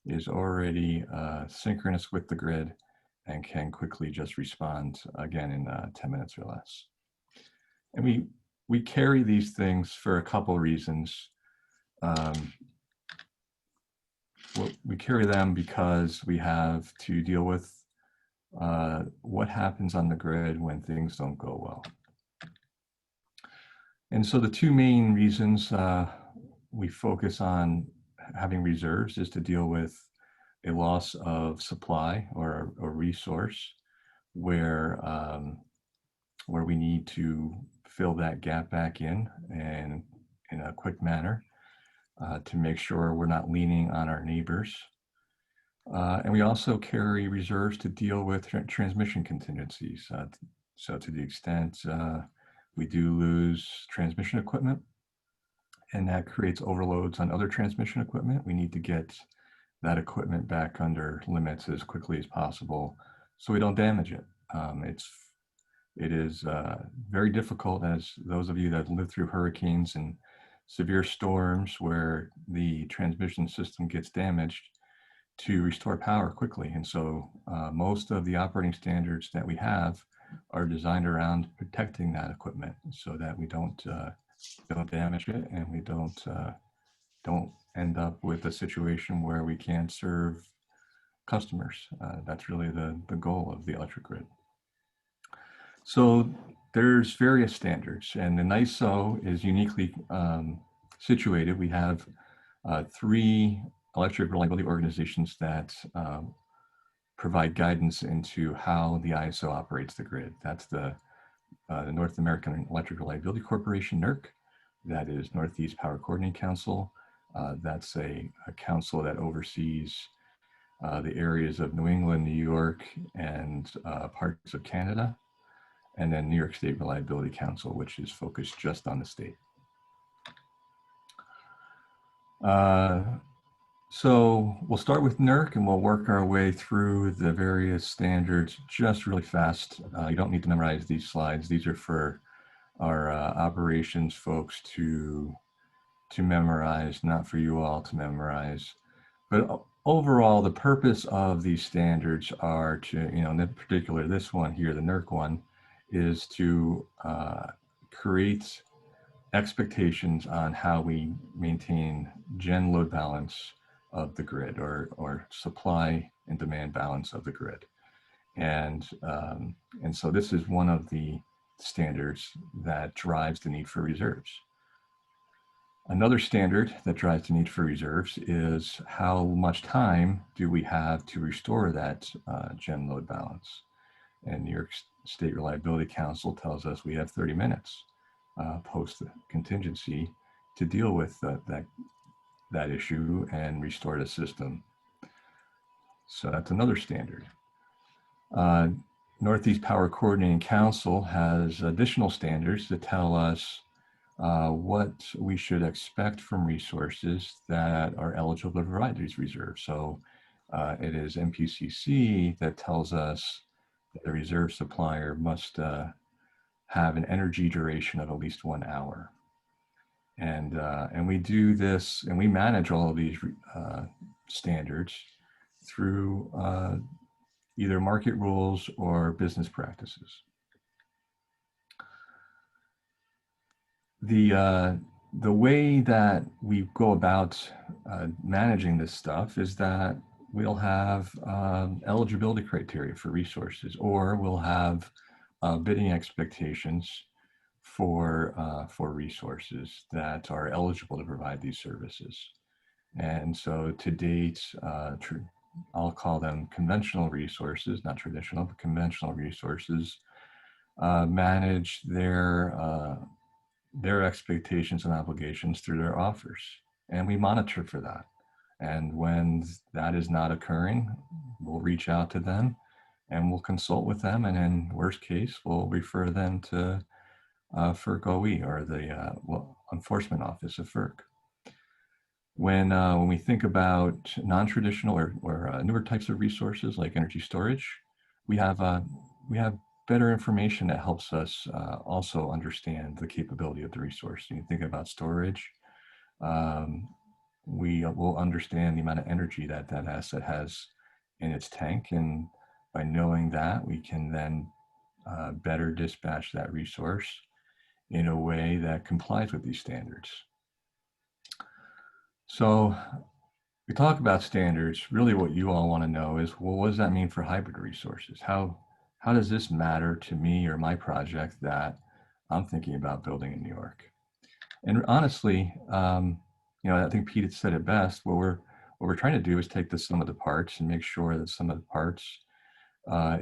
is already synchronous with the grid and can quickly just respond again in 10 minutes or less. And we carry these things for a couple of reasons. We carry them because we have to deal with what happens on the grid when things don't go well. And so the two main reasons we focus on having reserves is to deal with a loss of supply or a resource where we need to fill that gap back in a quick manner to make sure we're not leaning on our neighbors. And we also carry reserves to deal with transmission contingencies. So to the extent we do lose transmission equipment, and that creates overloads on other transmission equipment, we need to get that equipment back under limits as quickly as possible so we don't damage it. It is very difficult, as those of you that lived through hurricanes and severe storms where the transmission system gets damaged to restore power quickly. And so most of the operating standards that we have are designed around protecting that equipment so that we don't damage it, and we don't end up with a situation where we can't serve customers. That's really the goal of the electric grid. So there's various standards, and the NYISO is uniquely situated. We have 3 electric reliability organizations that provide guidance into how the ISO operates the grid. That's the North American Electric Reliability Corporation, NERC. That is Northeast Power Coordinating Council. That's a council that oversees the areas of New England, New York, and parts of Canada. And then New York State Reliability Council, which is focused just on the state. So we'll start with NERC and we'll work our way through the various standards just really fast. You don't need to memorize these slides. These are for our operations folks to memorize, not for you all to memorize. But overall, the purpose of these standards are to, in particular, this one here, the NERC one, is to create expectations on how we maintain gen load balance of the grid, or supply and demand balance of the grid. And so this is one of the standards that drives the need for reserves. Another standard that drives the need for reserves is how much time do we have to restore that gen load balance. And New York State Reliability Council tells us we have 30 minutes post contingency to deal with that issue and restore the system. So that's another standard. Northeast Power Coordinating Council has additional standards that tell us what we should expect from resources that are eligible to provide these reserves. So it is MPCC that tells us that the reserve supplier must have an energy duration of at least 1 hour. And we do this, and we manage all of these standards through either market rules or business practices. The way that we go about managing this stuff is that we'll have eligibility criteria for resources, or we'll have bidding expectations for resources that are eligible to provide these services. And so to date, I'll call them conventional resources, not traditional, but conventional resources, manage their expectations and obligations through their offers. And we monitor for that. And when that is not occurring, we'll reach out to them and we'll consult with them. And in worst case, we'll refer them to FERC OE, or the enforcement office of FERC. When we think about non-traditional or newer types of resources like energy storage, we have better information that helps us also understand the capability of the resource. You think about storage, we will understand the amount of energy that asset has in its tank, and by knowing that, we can then better dispatch that resource in a way that complies with these standards. So we talk about standards. Really what you all want to know is, well, what does that mean for hybrid resources? How does this matter to me or my project that I'm thinking about building in New York? And honestly, I think Pete had said it best. What we're trying to do is take the sum of the parts and make sure that some of the parts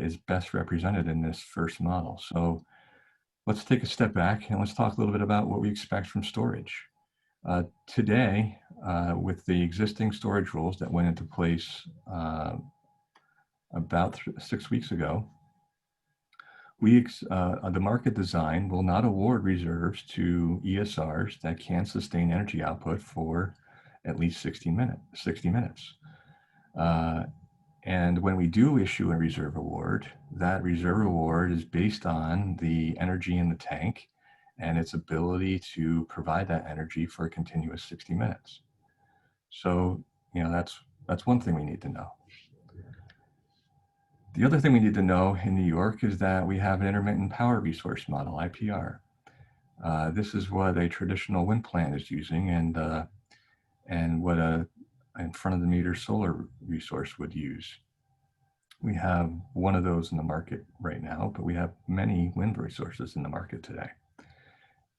is best represented in this first model. So let's take a step back and let's talk a little bit about what we expect from storage. Today, with the existing storage rules that went into place about 6 weeks ago, the market design will not award reserves to ESRs that can sustain energy output for at least 60 minutes. And when we do issue a reserve award, that reserve award is based on the energy in the tank and its ability to provide that energy for a continuous 60 minutes. So, you know, that's one thing we need to know. The other thing we need to know in New York is that we have an intermittent power resource model, IPR. This is what a traditional wind plant is using, and what a in front of the meter solar resource would use. We have one of those in the market right now, but we have many wind resources in the market today.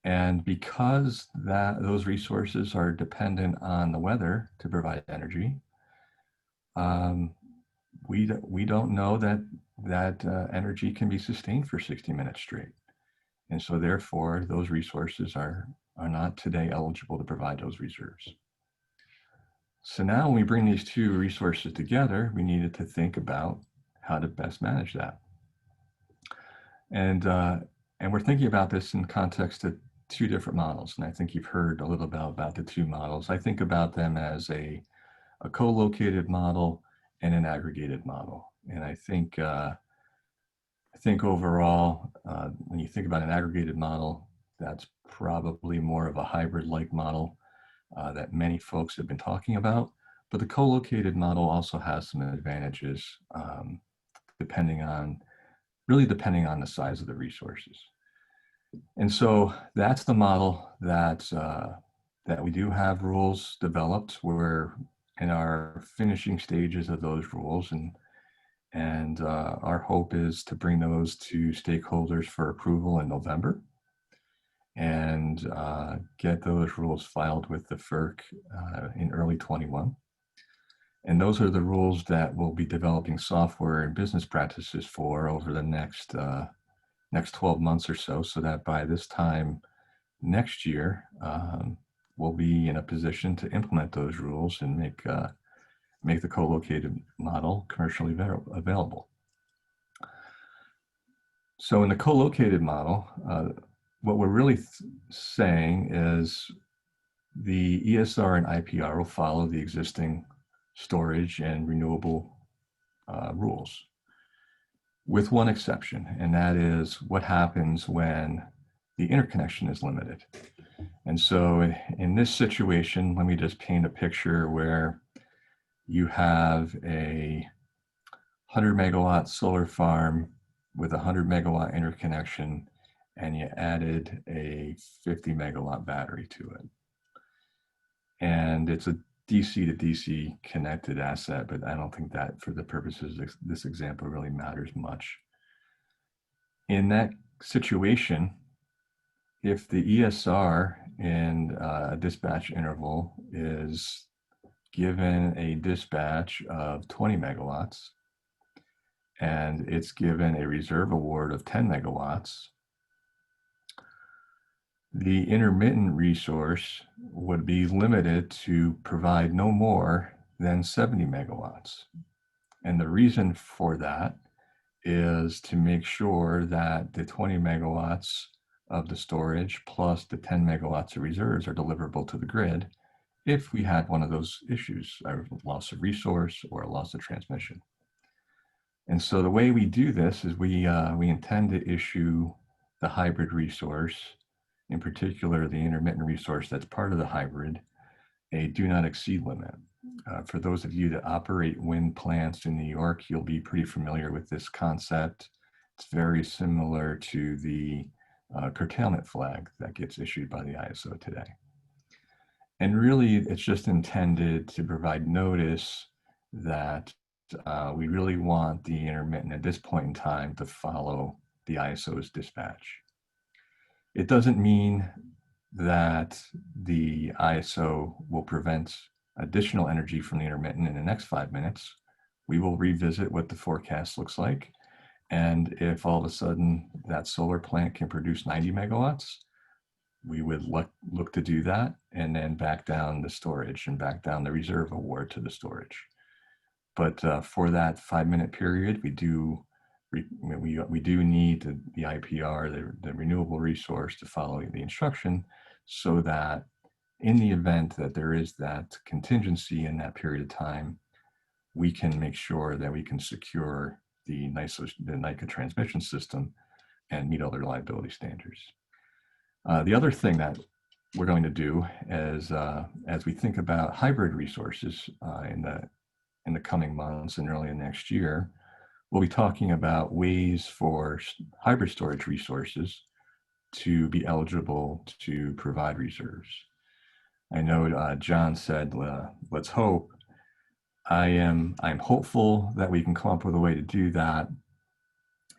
And because those resources are dependent on the weather to provide energy, we don't know that energy can be sustained for 60 minutes straight. And so therefore, those resources are not today eligible to provide those reserves. So now when we bring these two resources together, we needed to think about how to best manage that. And we're thinking about this in context of two different models. And I think you've heard a little bit about the two models. I think about them as a co-located model and an aggregated model. And I think overall, when you think about an aggregated model, that's probably more of a hybrid-like model that many folks have been talking about. But the co-located model also has some advantages depending on the size of the resources. And so that's the model that we do have rules developed. We're in our finishing stages of those rules, and our hope is to bring those to stakeholders for approval in November and get those rules filed with the FERC in early 21. And those are the rules that we'll be developing software and business practices for over the next 12 months or so, so that by this time next year, we'll be in a position to implement those rules and make the co-located model commercially available. So in the co-located model, what we're really saying is the ESR and IPR will follow the existing storage and renewable rules, with one exception, and that is what happens when the interconnection is limited. And so in this situation, let me just paint a picture where you have a 100 megawatt solar farm with a 100 megawatt interconnection, and you added a 50 megawatt battery to it. And it's a DC to DC connected asset, but I don't think that for the purposes of this example really matters much. In that situation, if the ESR in a dispatch interval is given a dispatch of 20 megawatts, and it's given a reserve award of 10 megawatts, the intermittent resource would be limited to provide no more than 70 megawatts. And the reason for that is to make sure that the 20 megawatts of the storage plus the 10 megawatts of reserves are deliverable to the grid if we had one of those issues, a loss of resource or a loss of transmission. And so the way we do this is we intend to issue the hybrid resource, in particular the intermittent resource that's part of the hybrid, a do not exceed limit. For those of you that operate wind plants in New York, you'll be pretty familiar with this concept. It's very similar to the curtailment flag that gets issued by the ISO today. And really, it's just intended to provide notice that we really want the intermittent at this point in time to follow the ISO's dispatch. It doesn't mean that the ISO will prevent additional energy from the intermittent in the next 5 minutes. We will revisit what the forecast looks like. And if all of a sudden that solar plant can produce 90 megawatts, we would look to do that and then back down the storage and back down the reserve award to the storage. But for that 5 minute period, we do need the IPR, the renewable resource, to follow the instruction, so that in the event that there is that contingency in that period of time, we can make sure that we can secure the NYISO transmission system and meet other reliability standards. The other thing that we're going to do is, as we think about hybrid resources in the coming months and early next year, we'll be talking about ways for hybrid storage resources to be eligible to provide reserves. I know John said, let's hope. I'm hopeful that we can come up with a way to do that.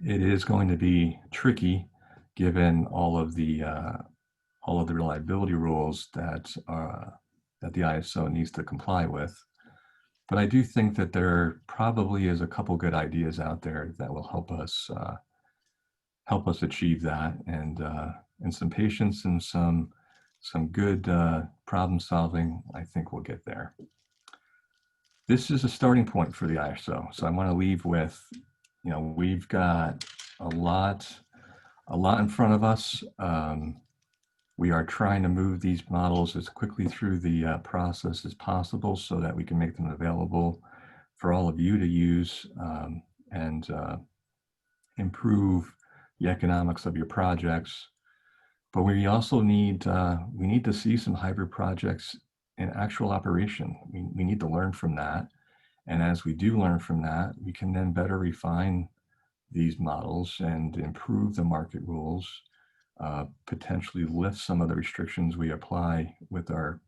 It is going to be tricky given all of the reliability rules that the ISO needs to comply with. But I do think that there probably is a couple good ideas out there that will help us achieve that, and some patience and some good problem solving. I think we'll get there. This is a starting point for the ISO. So I want to leave with, we've got a lot in front of us. We are trying to move these models as quickly through the process as possible so that we can make them available for all of you to use, and improve the economics of your projects. But we also need to see some hybrid projects in actual operation. We need to learn from that. And as we do learn from that, we can then better refine these models and improve the market rules, potentially lift some of the restrictions we apply with our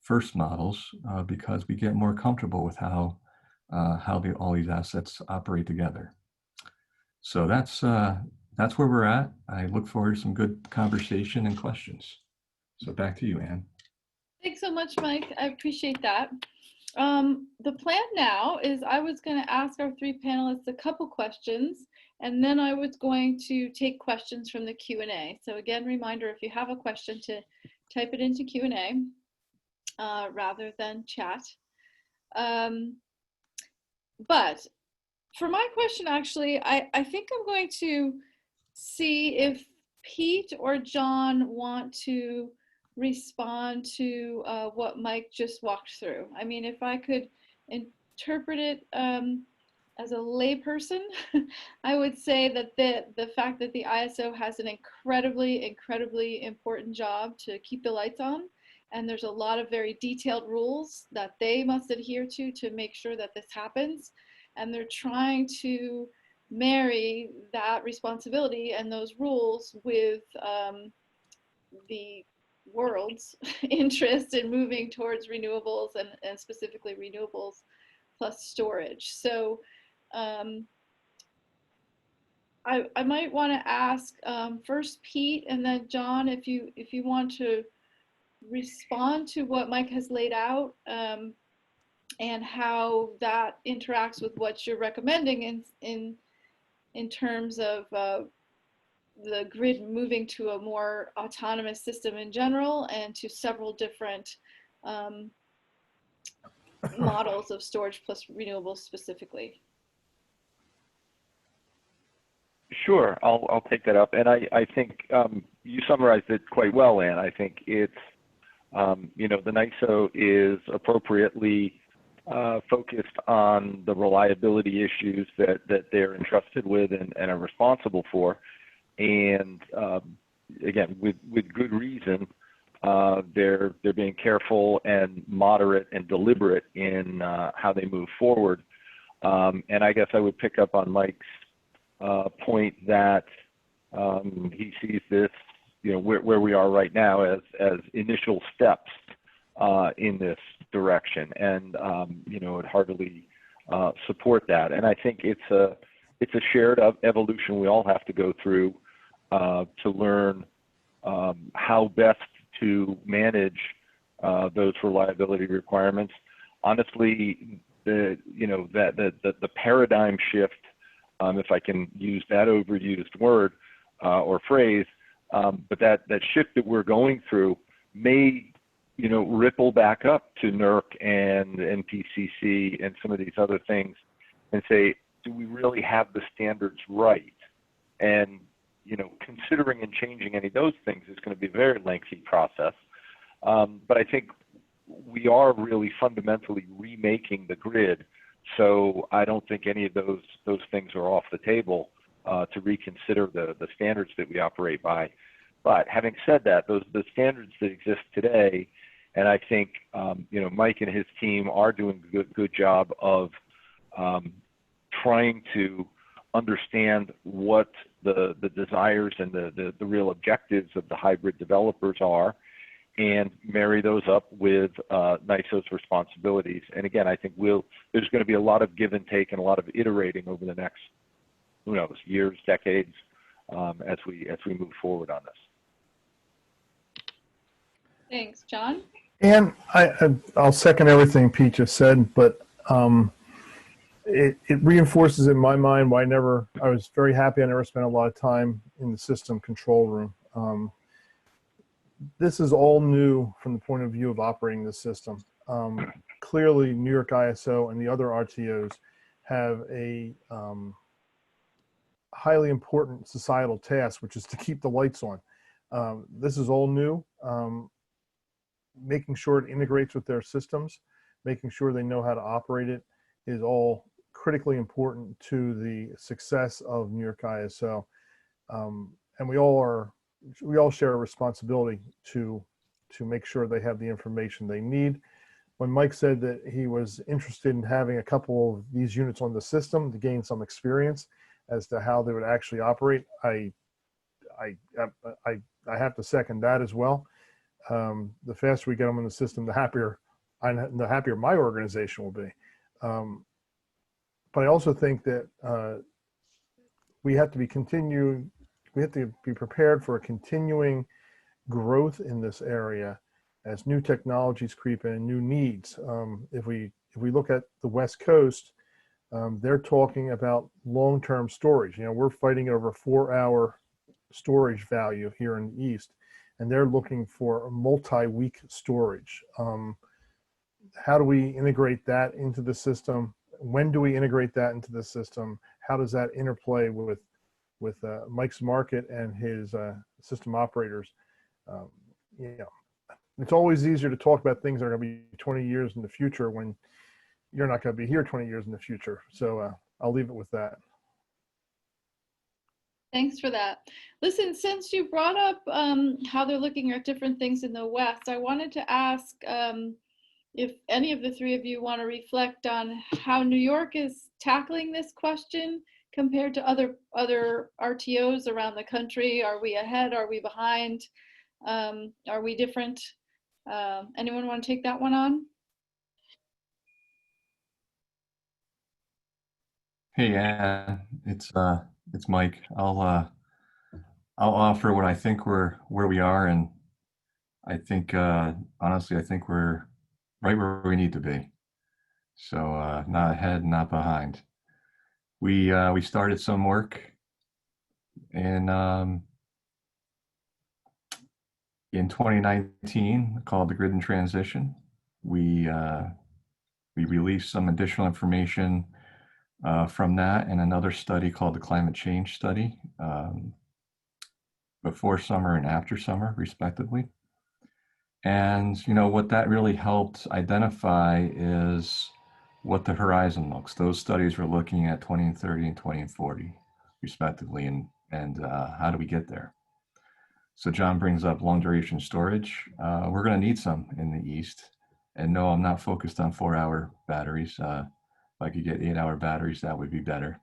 first models, because we get more comfortable with how all these assets operate together. So that's where we're at. I look forward to some good conversation and questions. So back to you, Anne. Thanks so much, Mike. I appreciate that. The plan now is I was going to ask our three panelists a couple questions, and then I was going to take questions from the Q&A. So again, reminder, if you have a question, to type it into Q&A rather than chat. But for my question, actually, I think I'm going to see if Pete or John want to respond to what Mike just walked through. I mean, if I could interpret it as a layperson, I would say that the fact that the ISO has an incredibly important job to keep the lights on, and there's a lot of very detailed rules that they must adhere to make sure that this happens, and they're trying to marry that responsibility and those rules with the world's interest in moving towards renewables, and specifically renewables plus storage. So I might want to ask first Pete and then John, if you want to respond to what Mike has laid out, and how that interacts with what you're recommending in terms of the grid moving to a more autonomous system in general, and to several different models of storage plus renewables specifically. Sure, I'll take that up. And I think you summarized it quite well, Ann. I think it's, the NYISO is appropriately focused on the reliability issues that they're entrusted with and are responsible for. And again, with good reason, they're being careful and moderate and deliberate in how they move forward. And I guess I would pick up on Mike's point that he sees this, where we are right now as initial steps in this direction, and would heartily support that. And I think it's a shared evolution we all have to go through to learn how best to manage those reliability requirements. Honestly, the paradigm shift, if I can use that overused word or phrase, but that shift that we're going through may ripple back up to NERC and NPCC and some of these other things, and say, do we really have the standards right? And considering and changing any of those things is going to be a very lengthy process. But I think we are really fundamentally remaking the grid, so I don't think any of those things are off the table to reconsider the standards that we operate by. But having said that, the standards that exist today, and I think Mike and his team are doing a good job of trying to understand what the desires and the real objectives of the hybrid developers are, and marry those up with NYISO's responsibilities. And again, I think there's going to be a lot of give and take and a lot of iterating over the next, who knows, years, decades, as we move forward on this. Thanks, John. And I'll second everything Pete just said, but it reinforces in my mind why I was very happy I never spent a lot of time in the system control room. This is all new from the point of view of operating the system. Clearly, New York ISO and the other RTOs have a highly important societal task, which is to keep the lights on. This is all new. Making sure it integrates with their systems, making sure they know how to operate it is all critically important to the success of New York ISO. And we all share a responsibility to make sure they have the information they need. When Mike said that he was interested in having a couple of these units on the system to gain some experience as to how they would actually operate, I have to second that as well. The faster we get them in the system, the happier my organization will be. But I also think that we have to be prepared for a continuing growth in this area as new technologies creep in and new needs. If we look at the West Coast, they're talking about long-term storage. We're fighting over 4-hour storage value here in the East, and they're looking for multi-week storage. How do we integrate that into the system? When do we integrate that into the system? How does that interplay with Mike's market and his system operators? It's always easier to talk about things that are going to be 20 years in the future when you're not going to be here 20 years in the future. So I'll leave it with that. Thanks for that. Listen, since you brought up how they're looking at different things in the West, I wanted to ask if any of the three of you want to reflect on how New York is tackling this question compared to other RTOs around the country. Are we ahead? Are we behind? Are we different? Anyone want to take that one on? Hey, Ann, it's Mike. I'll offer what I think where we are, and I think honestly, I think we're right where we need to be. So not ahead, not behind. We started some work in 2019 called the Grid in Transition. We released some additional information from that and another study called the Climate Change Study, before summer and after summer, respectively. And what that really helped identify is what the horizon looks. Those studies were looking at 2030 and 2040, respectively, and how do we get there? So John brings up long duration storage. We're going to need some in the East. And no, I'm not focused on 4-hour batteries. If I could get 8-hour batteries, that would be better.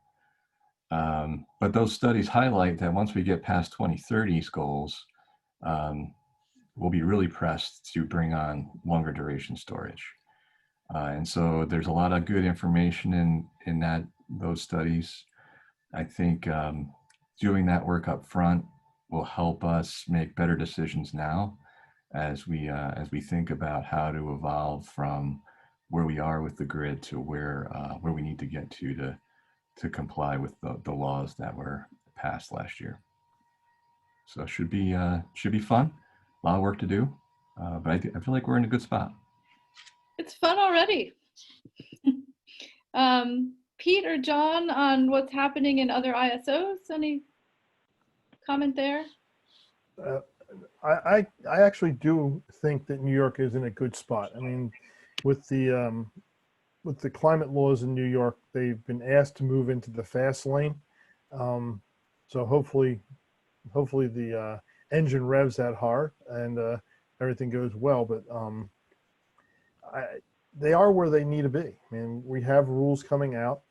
But those studies highlight that once we get past 2030's goals, we'll be really pressed to bring on longer duration storage. And so there's a lot of good information in those studies. I think doing that work up front will help us make better decisions now as we think about how to evolve from where we are with the grid to where we need to get to comply with the laws that were passed last year. So it should be fun. A lot of work to do, but I feel like we're in a good spot. It's fun already. Pete or John, on what's happening in other ISOs? Any comment there? I actually do think that New York is in a good spot. I mean, with the climate laws in New York, they've been asked to move into the fast lane. So hopefully the engine revs that hard and everything goes well. But they are where they need to be. I mean, we have rules coming out.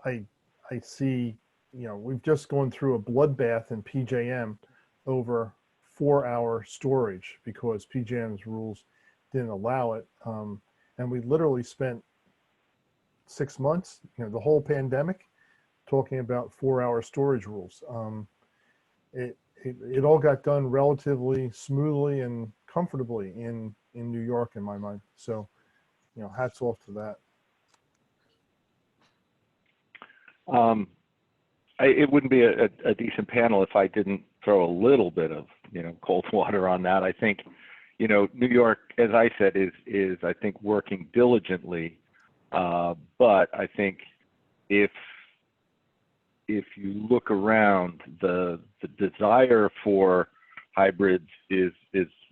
I see, we've just gone through a bloodbath in PJM over 4-hour storage because PJM's rules didn't allow it. And we literally spent 6 months, the whole pandemic, talking about 4-hour storage rules. It all got done relatively smoothly and comfortably in New York, in my mind. So, hats off to that. It wouldn't be a decent panel if I didn't throw a little bit of cold water on that. I think New York, as I said, is I think working diligently, but I think if you look around, the desire for hybrids is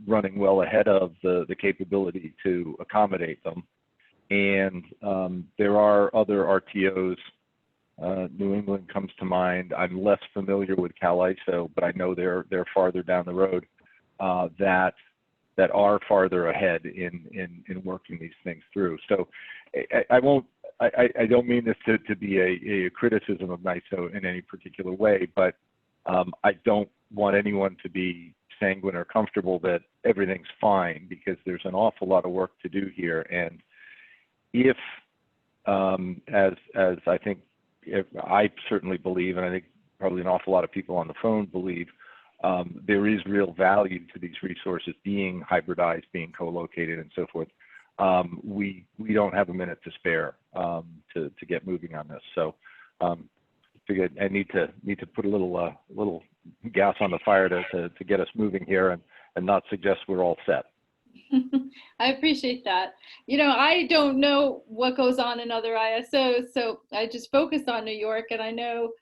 running well ahead of the capability to accommodate them, and there are other RTOs. New England comes to mind. I'm less familiar with NYISO, but I know they're farther down the road that are farther ahead in working these things through. So I don't mean this to be a criticism of NYISO in any particular way, but I don't want anyone to be sanguine or comfortable that everything's fine, because there's an awful lot of work to do here. And if, as I think, I certainly believe, and I think probably an awful lot of people on the phone believe, there is real value to these resources being hybridized, being co-located, and so forth. We don't have a minute to spare to get moving on this. So figured I need to put a little gas on the fire to get us moving here, and not suggest we're all set. I appreciate that. I don't know what goes on in other ISOs, so I just focused on New York, and I know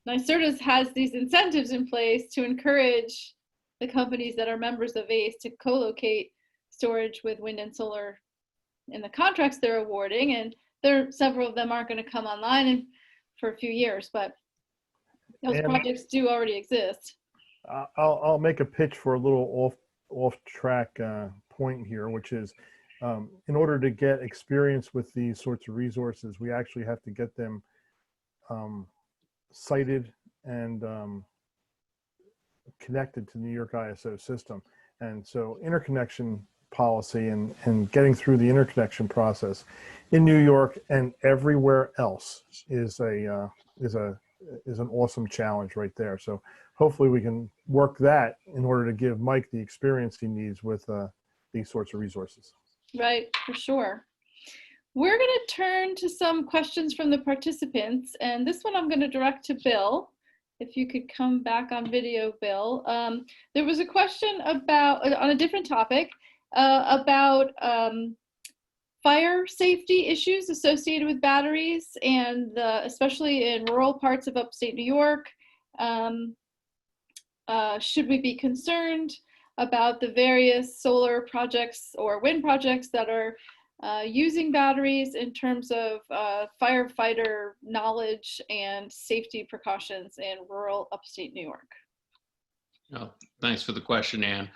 NYSERDA has these incentives in place to encourage the companies that are members of ACE to co-locate storage with wind and solar in the contracts they're awarding, and several of them aren't going to come online for a few years, but those projects do already exist. I'll make a pitch for a little off track point here, which is in order to get experience with these sorts of resources, we actually have to get them cited and connected to the New York ISO system. And so interconnection policy and getting through the interconnection process in New York and everywhere else is an awesome challenge right there. So hopefully we can work that in order to give Mike the experience he needs with these sorts of resources. Right, for sure. We're going to turn to some questions from the participants, and this one I'm going to direct to Bill. If you could come back on video, Bill. There was a question about, on a different topic, about fire safety issues associated with batteries, and especially in rural parts of upstate New York. Should we be concerned about the various solar projects or wind projects that are using batteries in terms of firefighter knowledge and safety precautions in rural upstate New York? Oh, thanks for the question, Ann.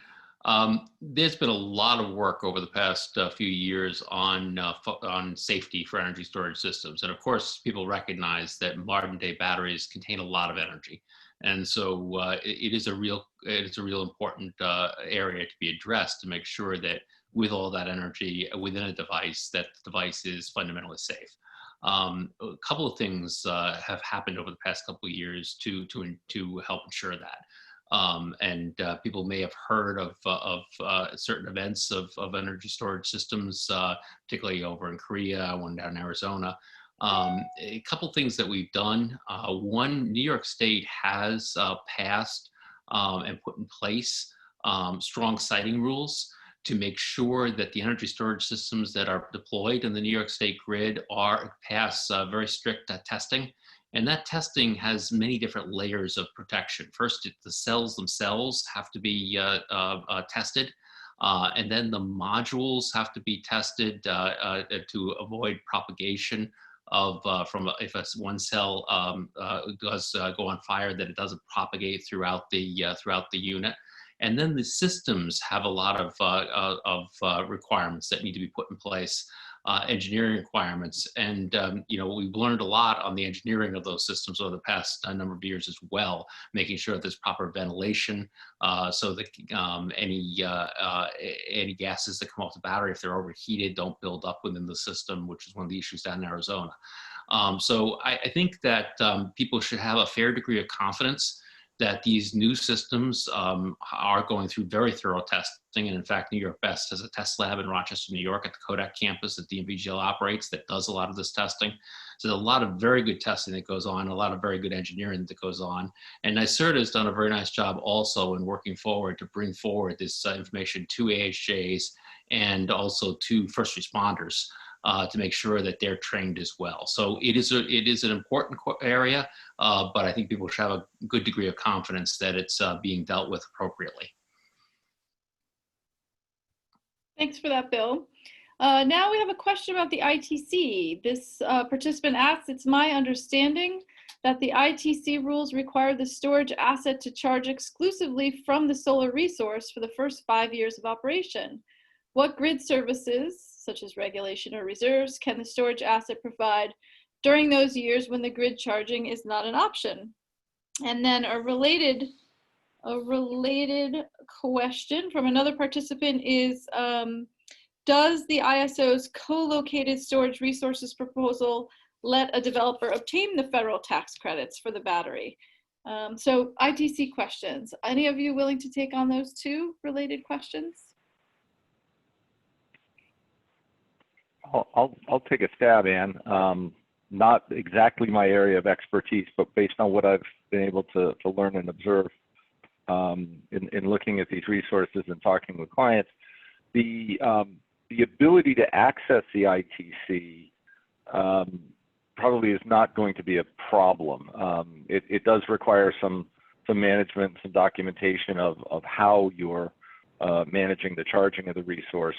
There's been a lot of work over the past few years on safety for energy storage systems. And of course, people recognize that modern day batteries contain a lot of energy. And so it is a real important area to be addressed to make sure that with all that energy within a device, that the device is fundamentally safe. A couple of things have happened over the past couple of years to help ensure that. People may have heard of certain events of energy storage systems, particularly over in Korea, one down in Arizona. A couple things that we've done. One, New York State has passed and put in place strong siting rules to make sure that the energy storage systems that are deployed in the New York State grid pass very strict testing. And that testing has many different layers of protection. First, the cells themselves have to be tested. And then the modules have to be tested to avoid propagation if one cell does go on fire, that it doesn't propagate throughout the unit. And then the systems have a lot of requirements that need to be put in place, engineering requirements. And, we've learned a lot on the engineering of those systems over the past number of years as well, making sure there's proper ventilation so that any gases that come off the battery, if they're overheated, don't build up within the system, which is one of the issues down in Arizona. So I think that people should have a fair degree of confidence that these new systems are going through very thorough testing. And in fact, New York Best has a test lab in Rochester, New York at the Kodak campus that DNVGL operates that does a lot of this testing. So there's a lot of very good testing that goes on, a lot of very good engineering that goes on. And NYSERDA has done a very nice job also in working forward to bring forward this information to AHJs and also to first responders to make sure that they're trained as well. So it is an important area, but I think people should have a good degree of confidence that it's being dealt with appropriately. Thanks for that, Bill. Now we have a question about the ITC. This participant asks, it's my understanding that the ITC rules require the storage asset to charge exclusively from the solar resource for the first 5 years of operation. What grid services, such as regulation or reserves, can the storage asset provide during those years when the grid charging is not an option? And then a related question from another participant is, does the ISO's co-located storage resources proposal let a developer obtain the federal tax credits for the battery? So ITC questions. Any of you willing to take on those two related questions? I'll take a stab, Ann. Not exactly my area of expertise, but based on what I've been able to learn and observe in looking at these resources and talking with clients, the ability to access the ITC probably is not going to be a problem. It does require some management, some documentation of how you're managing the charging of the resource,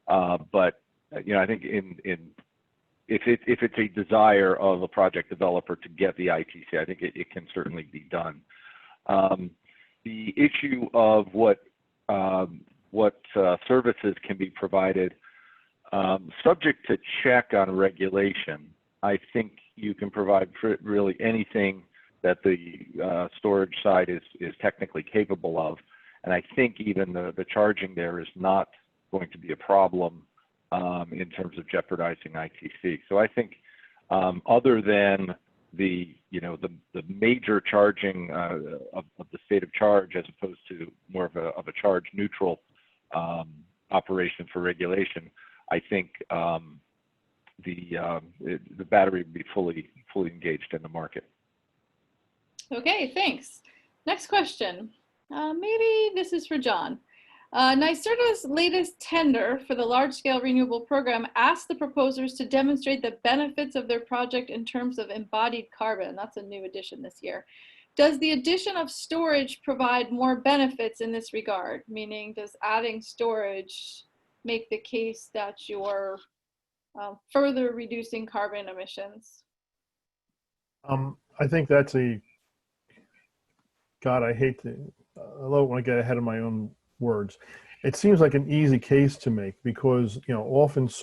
but I think if it's a desire of a project developer to get the ITC, I think it can certainly be done. The issue of what services can be provided, subject to check on regulation, I think you can provide really anything that the storage side is technically capable of, and I think even the charging there is not going to be a problem in terms of jeopardizing ITC. So I think other than the major charging of the state of charge as opposed to more of a charge neutral operation for regulation, I think the battery would be fully engaged in the market. Okay, thanks. Next question. Maybe this is for John. NYSERDA's latest tender for the large-scale renewable program asked the proposers to demonstrate the benefits of their project in terms of embodied carbon. That's a new addition this year. Does the addition of storage provide more benefits in this regard? Meaning, does adding storage make the case that you're further reducing carbon emissions? I think that's I don't want to get ahead of my own words. It seems like an easy case to make because, almost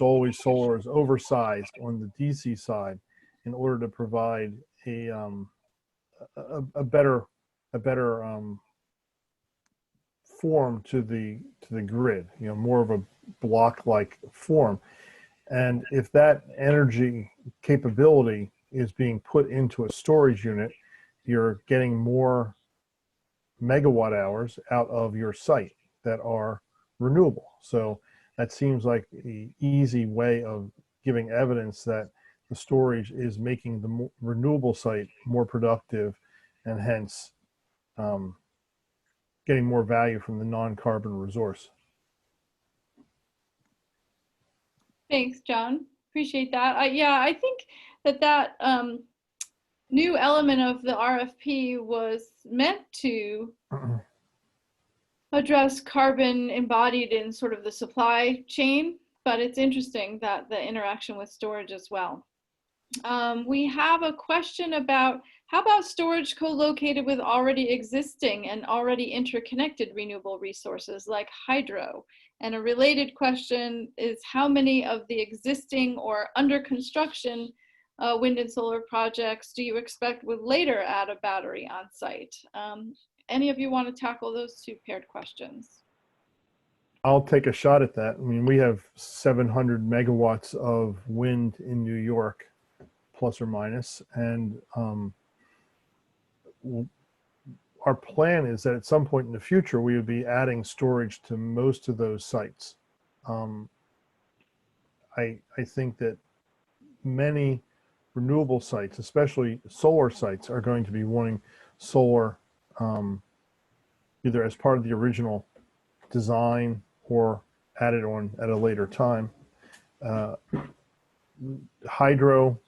always solar is oversized on the DC side in order to provide a better form to the grid, more of a block-like form. And if that energy capability is being put into a storage unit, you're getting more megawatt hours out of your site that are renewable. So that seems like an easy way of giving evidence that the storage is making the renewable site more productive and hence getting more value from the non-carbon resource. Thanks, John. Appreciate that. I think that new element of the RFP was meant to address carbon embodied in sort of the supply chain. but it's interesting that the interaction with storage as well. We have a question about how about storage co-located with already existing and already interconnected renewable resources like hydro? And a related question is how many of the existing or under construction wind and solar projects do you expect would later add a battery on site? Any of you want to tackle those two paired questions? I'll take a shot at that. I mean, we have 700 megawatts of wind in New York, plus or minus, and our plan is that at some point in the future, we would be adding storage to most of those sites. I think that many renewable sites, especially solar sites, are going to be wanting solar either as part of the original design or added on at a later time. Hydro,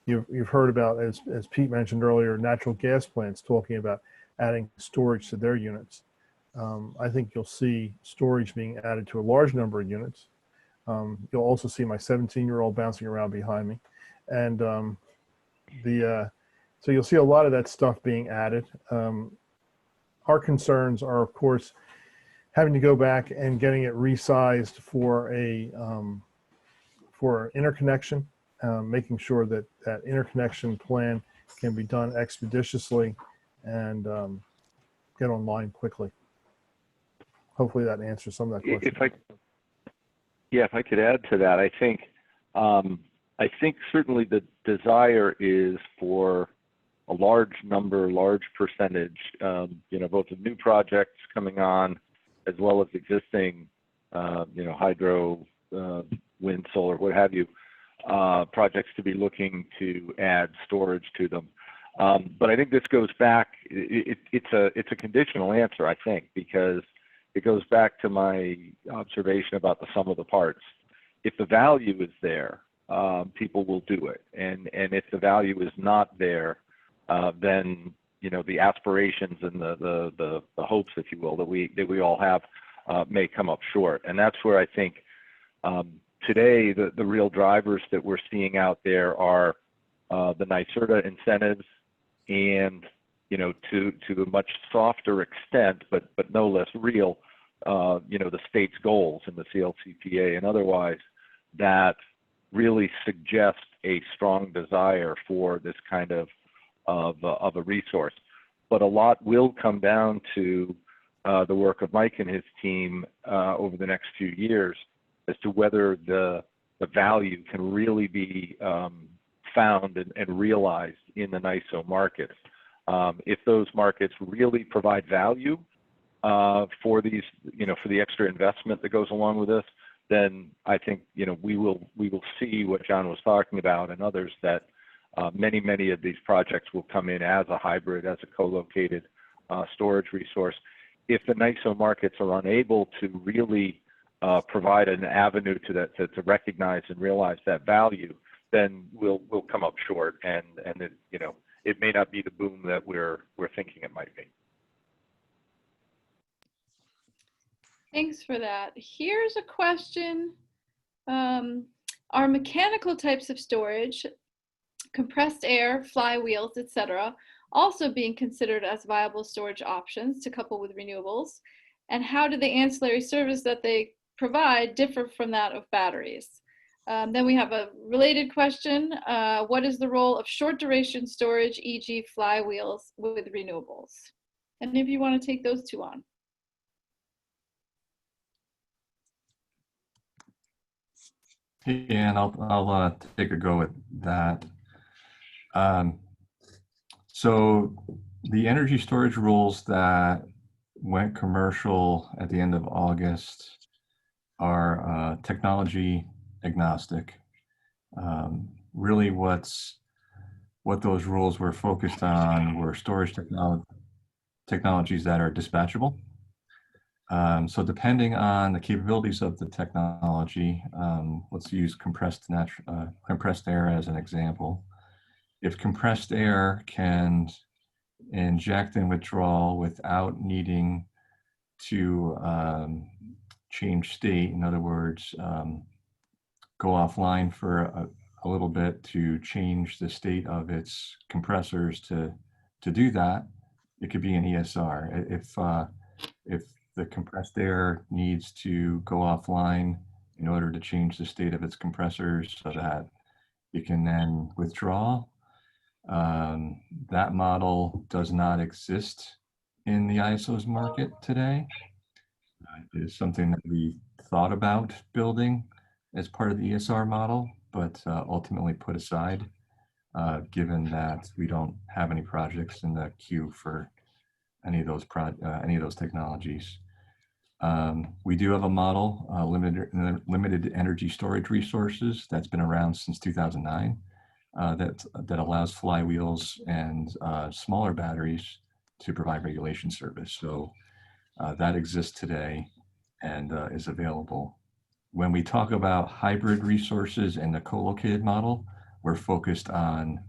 you've heard about, as Pete mentioned earlier, natural gas plants talking about adding storage to their units. I think you'll see storage being added to a large number of units. You'll also see my 17-year-old bouncing around behind me. And so you'll see a lot of that stuff being added. Our concerns are, of course, having to go back and getting it resized for interconnection, making sure that that interconnection plan can be done expeditiously and get online quickly. Hopefully that answers some of that question. If I could add to that, I think certainly the desire is for a large percentage, both of new projects coming on, as well as existing, hydro, wind, solar, what have you, projects to be looking to add storage to them. But I think this goes back, it's a conditional answer, I think, because it goes back to my observation about the sum of the parts. If the value is there, people will do it. And if the value is not there, then the aspirations and the hopes, if you will, that we all have may come up short. And that's where I think today the real drivers that we're seeing out there are the NYSERDA incentives, and to a much softer extent, but no less real, the state's goals in the CLCPA and otherwise that really suggest a strong desire for this kind of a resource. But a lot will come down to the work of Mike and his team over the next few years as to whether the value can really be found and realized in the NYISO markets. If those markets really provide value for these, for the extra investment that goes along with this, then I think we will see what John was talking about and others, that many of these projects will come in as a hybrid, as a co-located storage resource. If the NYISO markets are unable to really provide an avenue to that, to recognize and realize that value, then we'll come up short, and it may not be the boom that we're thinking it might be. Thanks for that. Here's a question. Are mechanical types of storage, compressed air, flywheels, etc., also being considered as viable storage options to couple with renewables? And how do the ancillary service that they provide differ from that of batteries? Then we have a related question. What is the role of short duration storage, e.g. flywheels, with renewables? Any of you want to take those two on? Yeah, and I'll take a go at that. So the energy storage rules that went commercial at the end of August are technology agnostic. Really what those rules were focused on were storage technologies that are dispatchable. So depending on the capabilities of the technology, let's use compressed air as an example. If compressed air can inject and withdraw without needing to change state, in other words, go offline for a little bit to change the state of its compressors to do that, it could be an ESR. If the compressed air needs to go offline in order to change the state of its compressors so that it can then withdraw, that model does not exist in the ISO's market today. It is something that we thought about building as part of the ESR model, but ultimately put aside, given that we don't have any projects in the queue for any of those technologies. We do have a model, limited energy storage resources, that's been around since 2009, that allows Flywheels and smaller batteries to provide regulation service. So that exists today and is available. When we talk about hybrid resources in the co-located model, we're focused on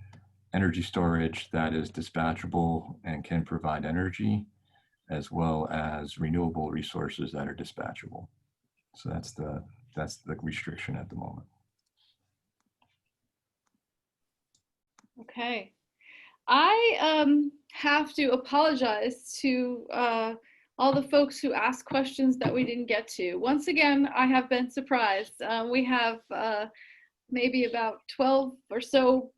energy storage that is dispatchable and can provide energy, as well as renewable resources that are dispatchable. So that's the restriction at the moment. Okay. I have to apologize to all the folks who asked questions that we didn't get to. Once again, I have been surprised. We have maybe about 12 or so,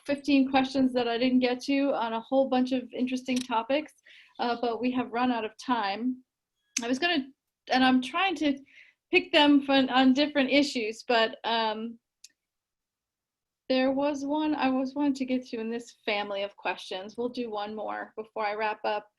15 questions that I didn't get to on a whole bunch of interesting topics, but we have run out of time. I was gonna, and I'm trying to pick them on different issues, but there was one I was wanting to get to in this family of questions. We'll do one more before I wrap up.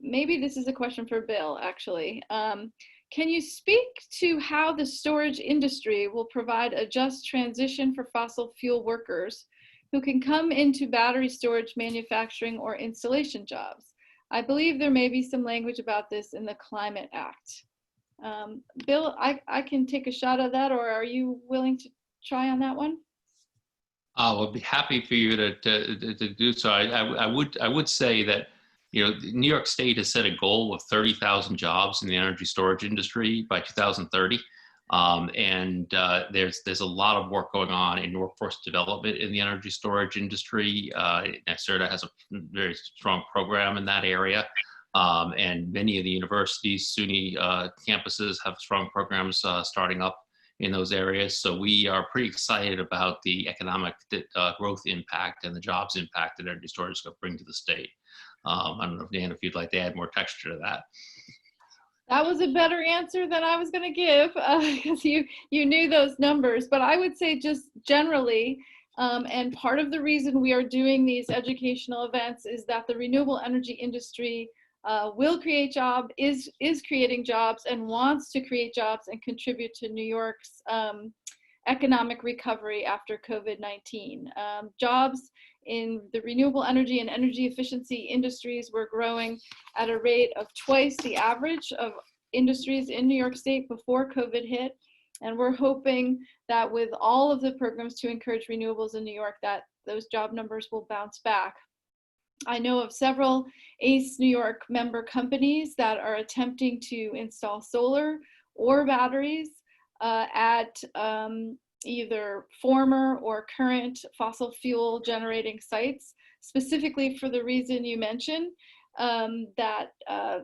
Maybe this is a question for Bill, actually. Can you speak to how the storage industry will provide a just transition for fossil fuel workers who can come into battery storage manufacturing or installation jobs? I believe there may be some language about this in the Climate Act. Bill, I can take a shot at that, or are you willing to try on that one? I'll be happy for you to do so. I would say that, you know, New York State has set a goal of 30,000 jobs in the energy storage industry by 2030. There's a lot of work going on in workforce development in the energy storage industry. NYSERDA has a very strong program in that area. And many of the universities, SUNY campuses have strong programs starting up in those areas. So we are pretty excited about the economic growth impact and the jobs impact that energy storage is going to bring to the state. I don't know, Dan, if you'd like to add more texture to that. That was a better answer than I was going to give, because you knew those numbers. But I would say just generally, and part of the reason we are doing these educational events is that the renewable energy industry will create jobs, is creating jobs, and wants to create jobs and contribute to New York's economic recovery after COVID-19. Jobs in the renewable energy and energy efficiency industries were growing at a rate of twice the average of industries in New York State before COVID hit. And we're hoping that with all of the programs to encourage renewables in New York, that those job numbers will bounce back. I know of several ACE New York member companies that are attempting to install solar or batteries at either former or current fossil fuel generating sites, specifically for the reason you mentioned, that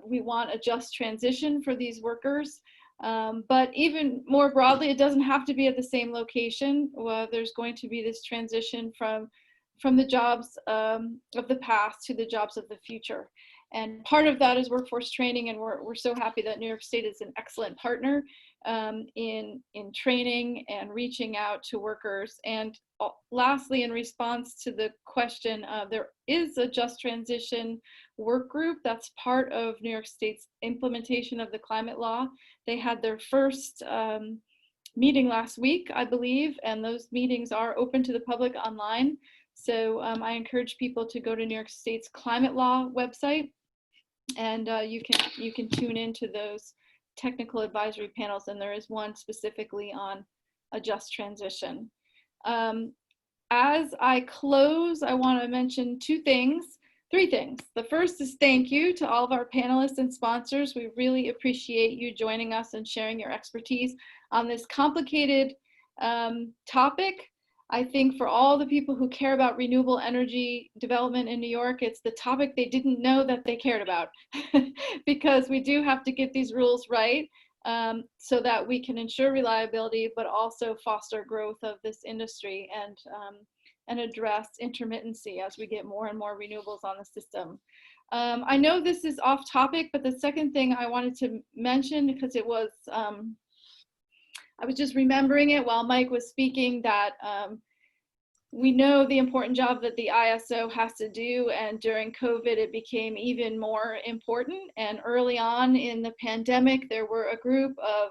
we want a just transition for these workers. But even more broadly, it doesn't have to be at the same location. Well, there's going to be this transition from the jobs of the past to the jobs of the future. And part of that is workforce training, and we're so happy that New York State is an excellent partner in training and reaching out to workers. And lastly, in response to the question, there is a just transition work group that's part of New York State's implementation of the climate law. They had their first meeting last week, I believe, and those meetings are open to the public online. So I encourage people to go to New York State's climate law website, and you can tune into those technical advisory panels, and there is one specifically on a just transition. As I close, I want to mention two things. Three things. The first is thank you to all of our panelists and sponsors. We really appreciate you joining us and sharing your expertise on this complicated topic. I think for all the people who care about renewable energy development in New York, it's the topic they didn't know that they cared about because we do have to get these rules right so that we can ensure reliability, but also foster growth of this industry and address intermittency as we get more and more renewables on the system. I know this is off topic, but the second thing I wanted to mention, because it was, I was just remembering it while Mike was speaking, that we know the important job that the ISO has to do, and during COVID it became even more important. And early on in the pandemic, there were a group of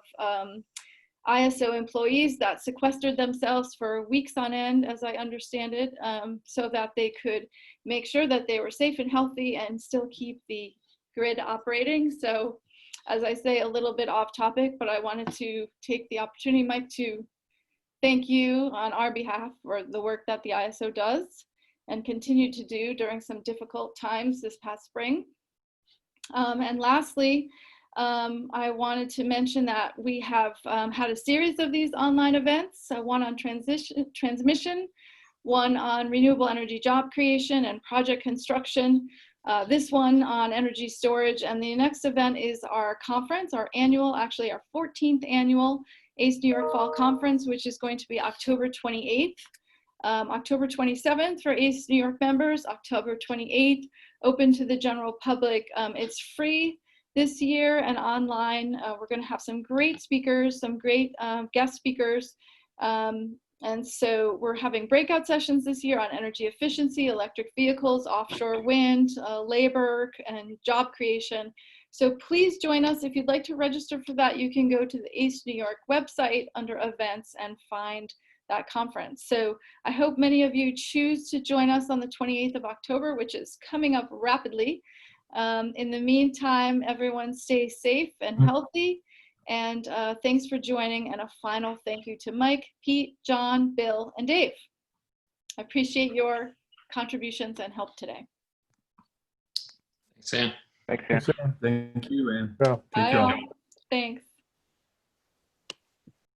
ISO employees that sequestered themselves for weeks on end, as I understand it, so that they could make sure that they were safe and healthy and still keep the grid operating. So as I say, a little bit off topic, but I wanted to take the opportunity, Mike, to thank you on our behalf for the work that the ISO does and continue to do during some difficult times this past spring. And lastly, I wanted to mention that we have had a series of these online events, one on transmission, one on renewable energy job creation and project construction, this one on energy storage, and the next event is our conference, our 14th annual ACE New York Fall Conference, which is going to be October 28th. October 27th for ACE New York members, October 28th, open to the general public. It's free this year and online. We're going to have some great speakers, some great guest speakers. And so we're having breakout sessions this year on energy efficiency, electric vehicles, offshore wind, labor, and job creation. So please join us. If you'd like to register for that, you can go to the ACE New York website under events and find that conference. So I hope many of you choose to join us on the 28th of October, which is coming up rapidly. In the meantime, everyone stay safe and healthy. And thanks for joining. And a final thank you to Mike, Pete, John, Bill, and Dave. I appreciate your contributions and help today. Thanks, Ann. Thanks, Ann. Thanks, Ann. Thank you, Ann. Yeah. Take care. Thanks.